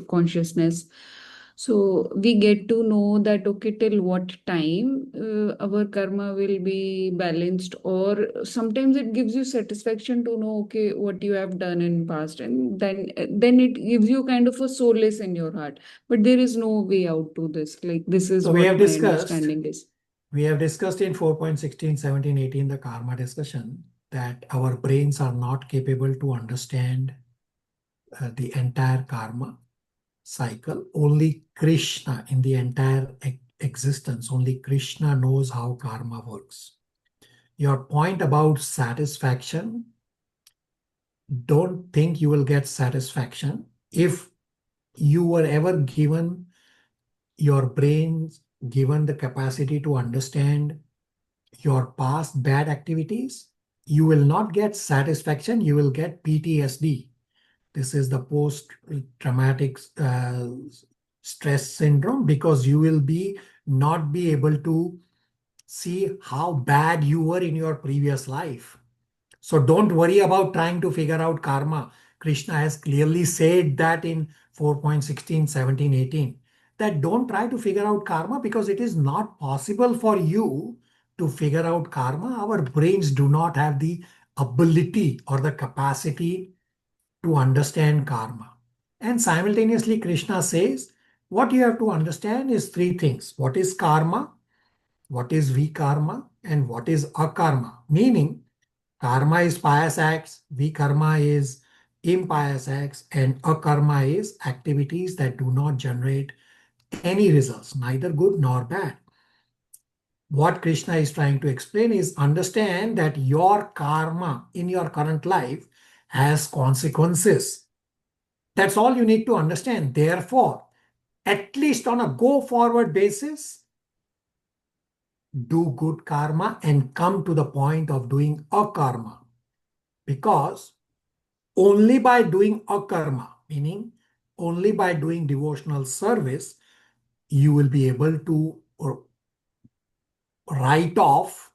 consciousness, so we get to know that, okay, till what time our karma will be balanced, or sometimes it gives you satisfaction to know, okay, what you have done in past, and then it gives you kind of a solace in your heart. But there is no way out to this. Like, this is So we what have my discussed, understanding is. we have discussed in 4.16, 17, 18, the karma discussion, that our brains are not capable to understand the entire karma cycle. Only Krishna, in the entire existence, only Krishna knows how karma works. Your point about satisfaction, don't think you will get satisfaction. If you were ever given, your brains given the capacity to understand your past bad activities, you will not get satisfaction, you will get PTSD. This is the post-traumatic stress syndrome, because you will not be able to see how bad you were in your previous life. So don't worry about trying to figure out karma. Krishna has clearly said that in 4.16, 17, 18, that don't try to figure out karma, because it is not possible for you to figure out karma. Our brains do not have the ability or the capacity to understand karma. And simultaneously, Krishna says, what you have to understand is three things. What is karma? What is vikarma? And what is akarma? Meaning, karma is pious acts, vikarma is impious acts, and akarma is activities that do not generate any results, neither good nor bad. What Krishna is trying to explain is understand that your karma in your current life has consequences. That's all you need to understand. Therefore, at least on a go forward basis, do good karma and come to the point of doing akarma. Because only by doing akarma, meaning only by doing devotional service, you will be able to write off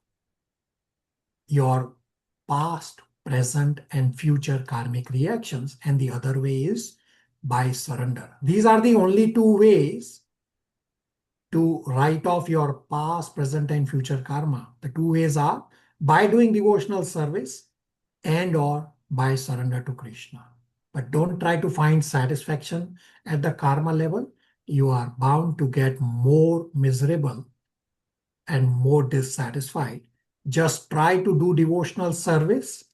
your past, present, and future karmic reactions. And the other way is by surrender. These are the only two ways to write off your past, present, and future karma. The two ways are by doing devotional service and or by surrender to Krishna. But don't try to find satisfaction at the karma level. You are bound to get more miserable and more dissatisfied. Just try to do devotional service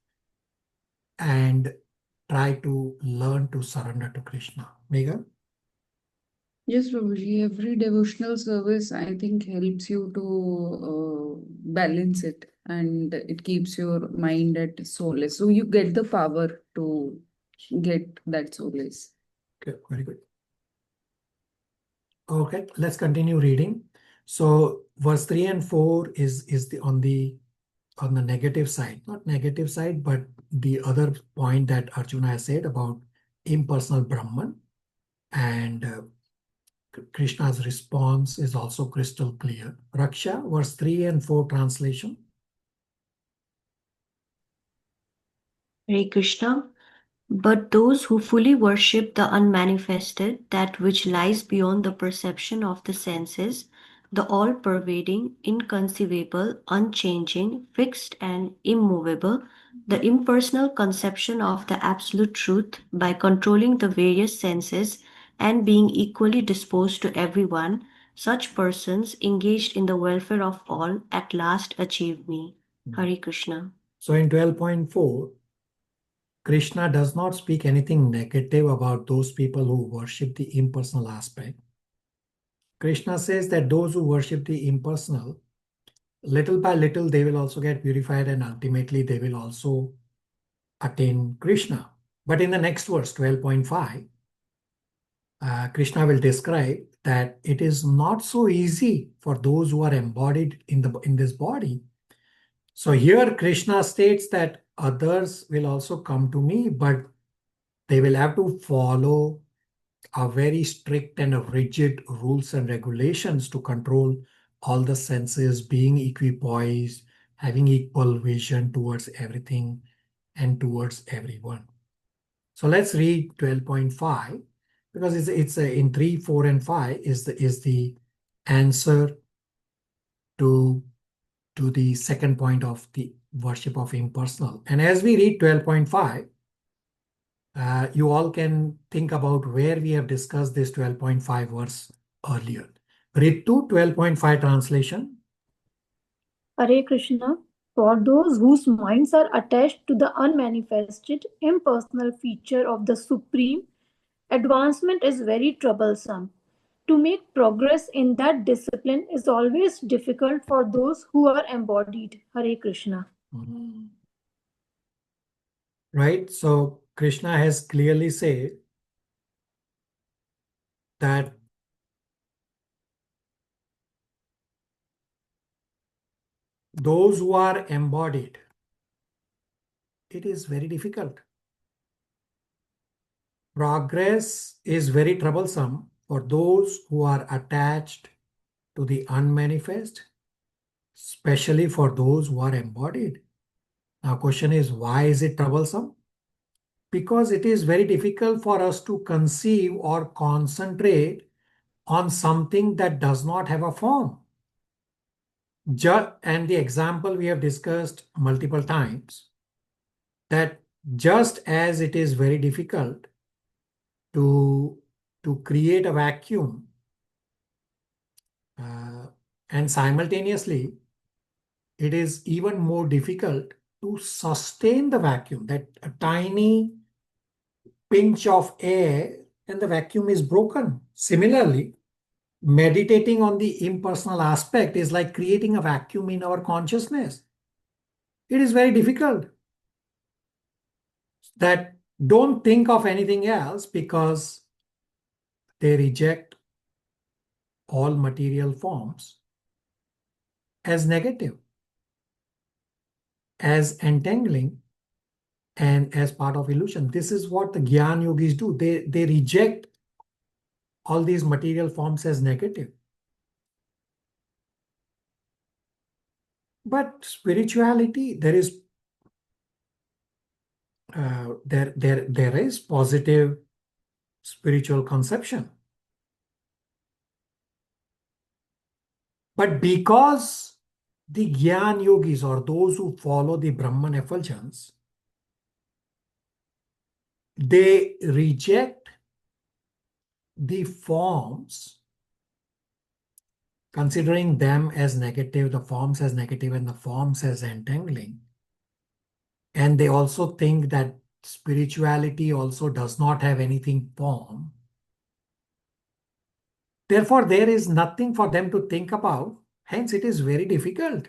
and try to learn to surrender to Krishna. Megha? Yes, Prabhuji, every devotional service, I think, helps you to balance it, and it keeps your mind at solace. So you get the power to get that solace. Okay, very good. Okay, let's continue reading. So verse 3 and 4 is on the negative side, not negative side, but the other point that Arjuna has said about impersonal Brahman. And Krishna's response is also crystal clear. Raksha, verse 3 and 4 translation. Hare Krishna. But those who fully worship the unmanifested, that which lies beyond the perception of the senses, the all-pervading, inconceivable, unchanging, fixed and immovable, the impersonal conception of the absolute truth by controlling the various senses and being equally disposed to everyone, such persons engaged in the welfare of all at last achieve me. Hare Krishna. So in 12.4, Krishna does not speak anything negative about those people who worship the impersonal aspect. Krishna says that those who worship the impersonal, little by little, they will also get purified and ultimately they will also attain Krishna. But in the next verse, 12.5, Krishna will describe that it is not so easy for those who are embodied in this body. So here Krishna states that others will also come to me, but they will have to follow a very strict and a rigid rules and regulations to control all the senses, being equipoised, having equal vision towards everything and towards everyone. So let's read 12.5 because it's in 3, 4, and 5 is the answer to the second point of the worship of impersonal. And as we read 12.5, you all can think about where we have discussed this 12.5 verse earlier. Read to 12.5 translation. Hare Krishna. For those whose minds are attached to the unmanifested, impersonal feature of the Supreme, advancement is very troublesome. To make progress in that discipline is always difficult for those who are embodied. Hare Krishna. Right? So Krishna has clearly said that those who are embodied, it is very difficult. Progress is very troublesome for those who are attached to the unmanifest, especially for those who are embodied. Now, question is, why is it troublesome? Because it is very difficult for us to conceive or concentrate on something that does not have a form. And the example we have discussed multiple times, that just as it is very difficult to create a vacuum, and simultaneously, it is even more difficult to sustain the vacuum, that a tiny pinch of air and the vacuum is broken. Similarly, meditating on the impersonal aspect is like creating a vacuum in our consciousness. It is very difficult. That don't think of anything else because they reject all material forms as negative, as entangling, and as part of illusion. This is what the Gyan Yogis do. They reject all these material forms as negative. But spirituality, there is positive spiritual conception. But because the Gyan Yogis, or those who follow the Brahman effulgence, they reject the forms, considering them as negative, the forms as negative and the forms as entangling. And they also think that spirituality also does not have anything form. Therefore, there is nothing for them to think about. Hence, it is very difficult.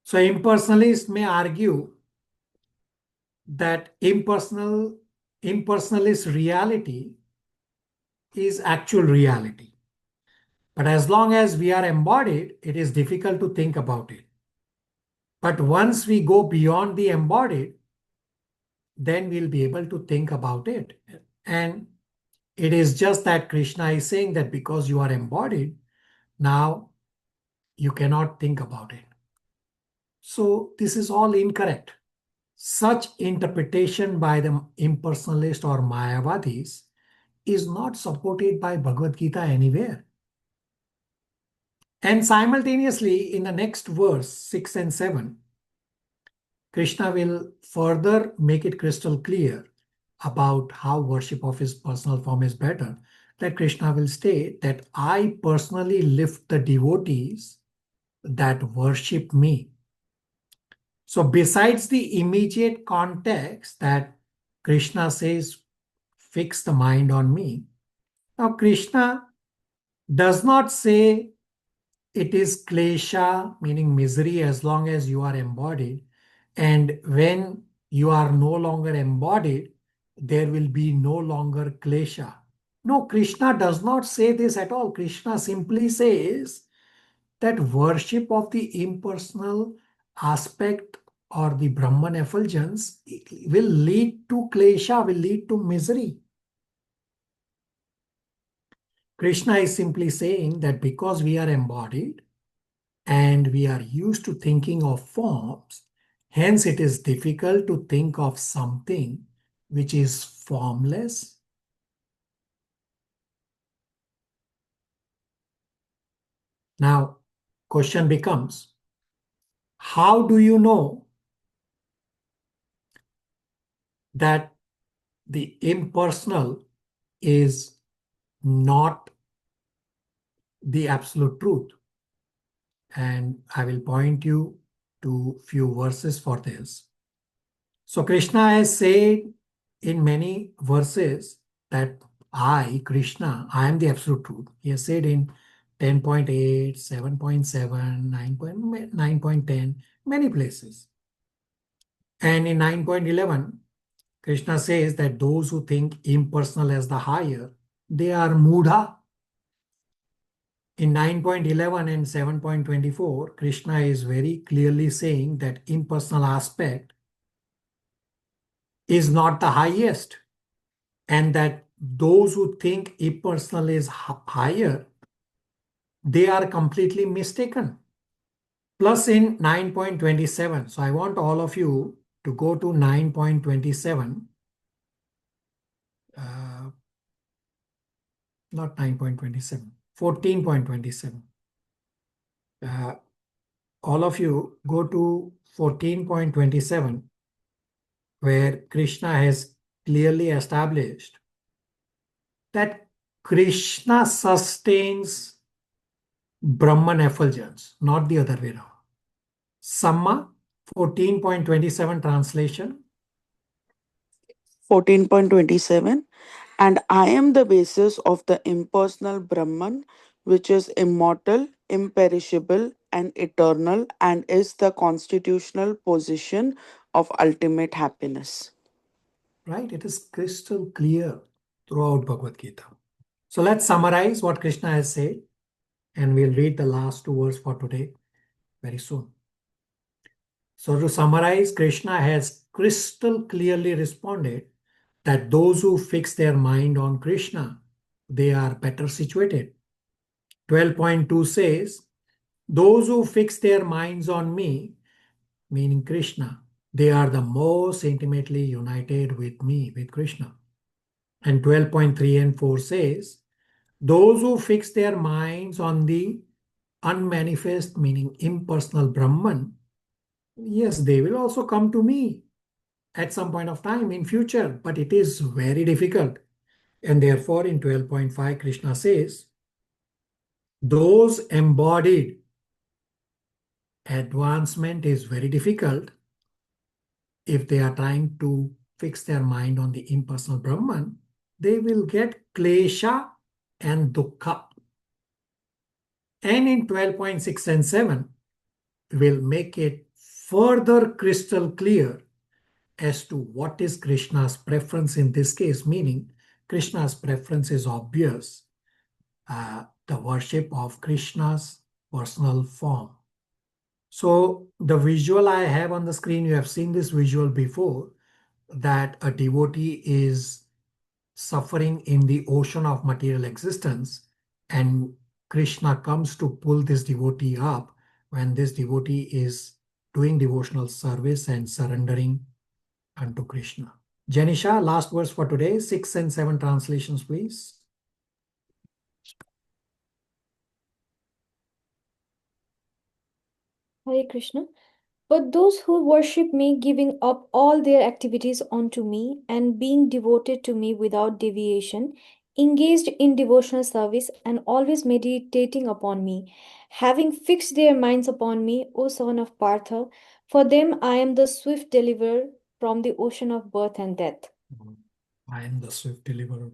So, impersonalists may argue that impersonalist reality is actual reality. But as long as we are embodied, it is difficult to think about it. But once we go beyond the embodied, then we'll be able to think about it. And it is just that Krishna is saying that because you are embodied, now you cannot think about it. So this is all incorrect. Such interpretation by the impersonalist or Mayavadis is not supported by Bhagavad Gita anywhere. And simultaneously, in the next verse, 6 and 7, Krishna will further make it crystal clear about how worship of his personal form is better. That Krishna will state that I personally lift the devotees that worship me. So besides the immediate context that Krishna says, fix the mind on me. Now Krishna does not say it is klesha, meaning misery, as long as you are embodied. And when you are no longer embodied, there will be no longer klesha. No, Krishna does not say this at all. Krishna simply says that worship of the impersonal aspect or the Brahman effulgence will lead to klesha, will lead to misery. Krishna is simply saying that because we are embodied and we are used to thinking of forms, hence it is difficult to think of something which is formless. Now, question becomes, how do you know that the impersonal is not the absolute truth? And I will point you to few verses for this. So Krishna has said in many verses that I, Krishna, I am the absolute truth. He has said in 10.8, 7.7, 9.10, many places. And in 9.11, Krishna says that those who think impersonal as the higher, they are mudha. In 9.11 and 7.24, Krishna is very clearly saying that impersonal aspect is not the highest, and that those who think impersonal is higher, they are completely mistaken. Plus in 9.27, so I want all of you to go to 9.27, not 9.27, 14.27. All of you go to 14.27, where Krishna has clearly established that Krishna sustains Brahman effulgence, not the other way around. Samma 14.27 translation. 14.27. And I am the basis of the impersonal Brahman, which is immortal, imperishable, and eternal, and is the constitutional position of ultimate happiness. Right? It is crystal clear throughout Bhagavad Gita. So let's summarize what Krishna has said, and we'll read the last two words for today very soon. So to summarize, Krishna has crystal clearly responded that those who fix their mind on Krishna, they are better situated. 12.2 says, those who fix their minds on me, meaning Krishna, they are the most intimately united with me, with Krishna. And 12.3 and 4 says, those who fix their minds on the unmanifest, meaning impersonal Brahman, yes, they will also come to me at some point of time in future, but it is very difficult. And therefore, in 12.5, Krishna says, those embodied advancement is very difficult if they are trying to fix their mind on the impersonal Brahman. They will get klesha and dukkha. And in 12.6 and 7, will make it further crystal clear as to what is Krishna's preference in this case, meaning Krishna's preference is obvious, the worship of Krishna's personal form. So the visual I have on the screen, you have seen this visual before, that a devotee is suffering in the ocean of material existence, and Krishna comes to pull this devotee up when this devotee is doing devotional service and surrendering unto Krishna. Janisha, last verse for today, 6 and 7 translations, please. Hare Krishna. But those who worship me, giving up all their activities unto me, and being devoted to me without deviation, engaged in devotional service, and always meditating upon me, having fixed their minds upon me, O son of Partha, for them I am the swift deliverer from the ocean of birth and death. I am the swift deliverer.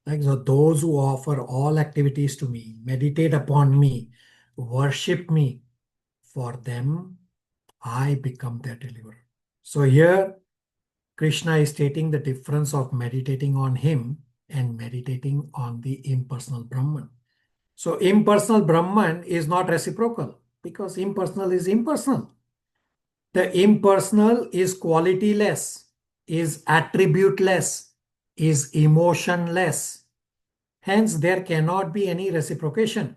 Like so, those who offer all activities to me, meditate upon me, worship me, for them I become their deliverer. So here, Krishna is stating the difference of meditating on him and meditating on the impersonal Brahman. So impersonal Brahman is not reciprocal because impersonal is impersonal. The impersonal is qualityless, is attributeless, is emotionless. Hence, there cannot be any reciprocation.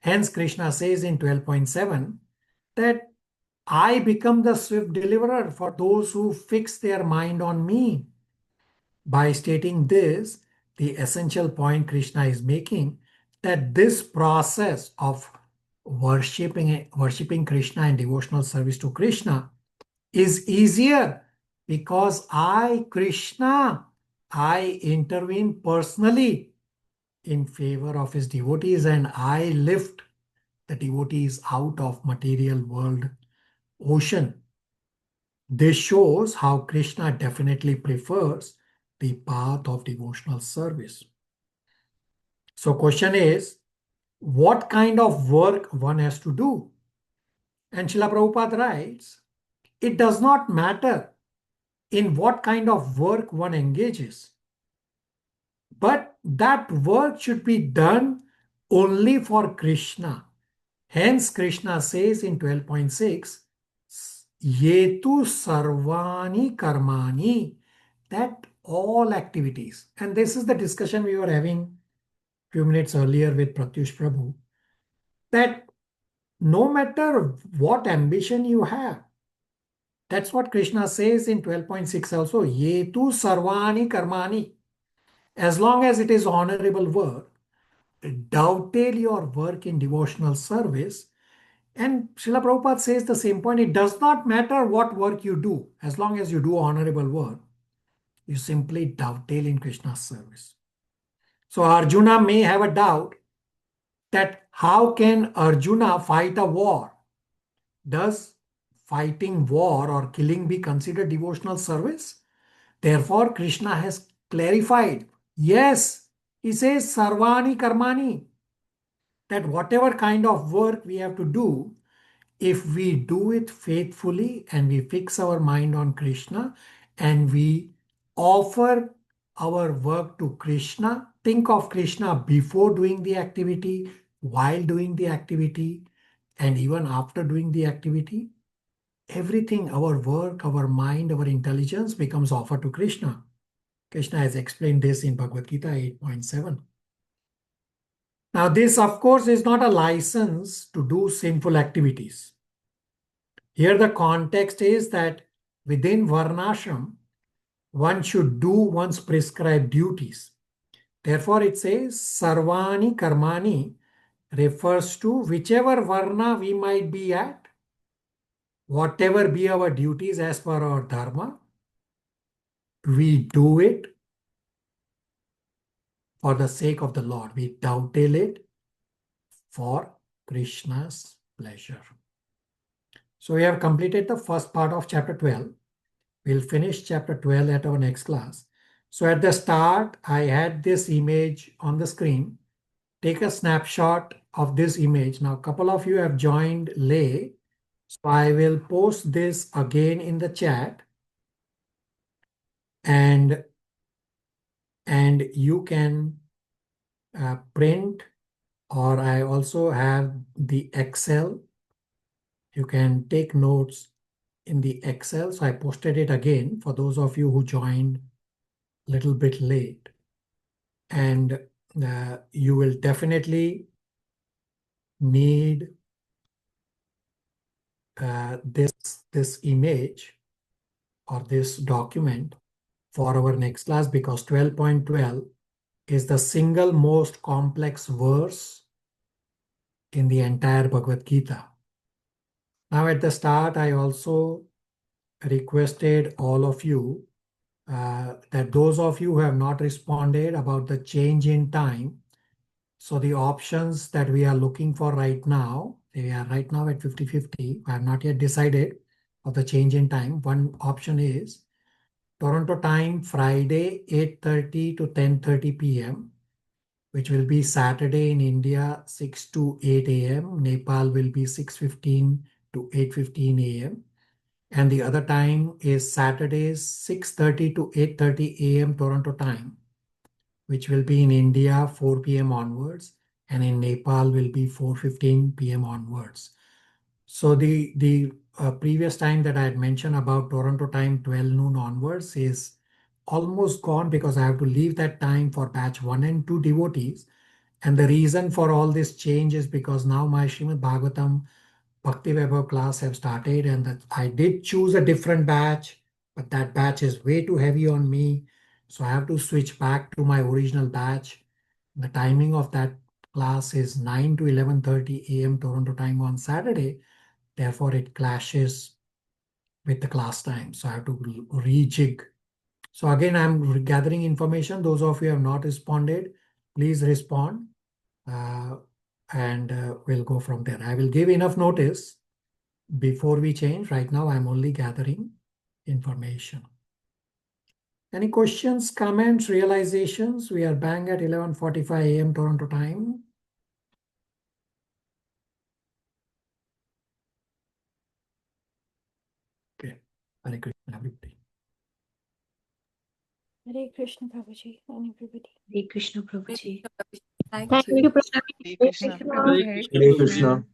Hence, Krishna says in 12.7 that I become the swift deliverer for those who fix their mind on me. By stating this, the essential point Krishna is making that this process of worshipping Krishna and devotional service to Krishna is easier because I, Krishna, I intervene personally in favor of his devotees and I lift the devotees out of material world ocean. This shows how Krishna definitely prefers the path of devotional service. So question is, what kind of work one has to do? And Srila Prabhupada writes, it does not matter in what kind of work one engages, but that work should be done only for Krishna. Hence, Krishna says in 12.6, Yetu sarvani karmani, that all activities, and this is the discussion we were having a few minutes earlier with Pratyush Prabhu, that no matter what ambition you have, that's what Krishna says in 12.6 also, Yetu sarvani karmani, as long as it is honorable work, dovetail your work in devotional service. And Srila Prabhupada says the same point. It does not matter what work you do, as long as you do honorable work, you simply dovetail in Krishna's service. So Arjuna may have a doubt that how can Arjuna fight a war? Does fighting war or killing be considered devotional service? Therefore, Krishna has clarified. Yes, he says sarvani karmani, that whatever kind of work we have to do, if we do it faithfully and we fix our mind on Krishna and we offer our work to Krishna, think of Krishna before doing the activity, while doing the activity, and even after doing the activity, everything, our work, our mind, our intelligence becomes offered to Krishna. Krishna has explained this in Bhagavad Gita 8.7. Now, this, of course, is not a license to do sinful activities. Here, the context is that within Varnashram, one should do one's prescribed duties. Therefore, it says Sarvani Karmani refers to whichever Varna we might be at, whatever be our duties as per our Dharma, we do it for the sake of the Lord. We dovetail it for Krishna's pleasure. So we have completed the first part of chapter 12. We'll finish chapter 12 at our next class. So at the start, I had this image on the screen. Take a snapshot of this image. Now, a couple of you have joined late. So I will post this again in the chat. And you can print, or I also have the Excel. You can take notes in the Excel. So I posted it again for those of you who joined a little bit late. And you will definitely need this image or this document for our next class, because 12.12 is the single most complex verse in the entire Bhagavad Gita. Now at the start, I also requested all of you that those of you who have not responded about the change in time. So the options that we are looking for right now, we are right now at 50-50. I have not yet decided of the change in time. One option is Toronto time, Friday, 8:30 to 10:30 p.m., which will be Saturday in India, 6 to 8 a.m. Nepal will be 6:15 to 8:15 a.m. And the other time is Saturdays, 6:30 to 8:30 a.m. Toronto time, which will be in India 4 p.m. onwards, and in Nepal will be 4:15 p.m. onwards. So the previous time that I had mentioned about Toronto time 12 noon onwards is almost gone, because I have to leave that time for batch 1 and 2 devotees. And the reason for all this change is because now my Srimad Bhagavatam Bhakti Vaibhav class have started, and that I did choose a different batch, but that batch is way too heavy on me. So I have to switch back to my original batch. The timing of that class is 9 to 11:30 a.m. Toronto time on Saturday. Therefore, it clashes with the class time. So I have to rejig. So again, I'm gathering information. Those of you who have not responded, please respond. And we'll go from there. I will give enough notice before we change. Right now, I'm only gathering information. Any questions, comments, realizations? We are bang at 11:45 a.m. Toronto time. Okay. Hare Krishna, everybody. Hare Krishna, Prabhuji, and everybody. Hare Krishna, Prabhuji. Thank Thank you. you, Prabhuji. Hare Krishna. Hare Hare Krishna.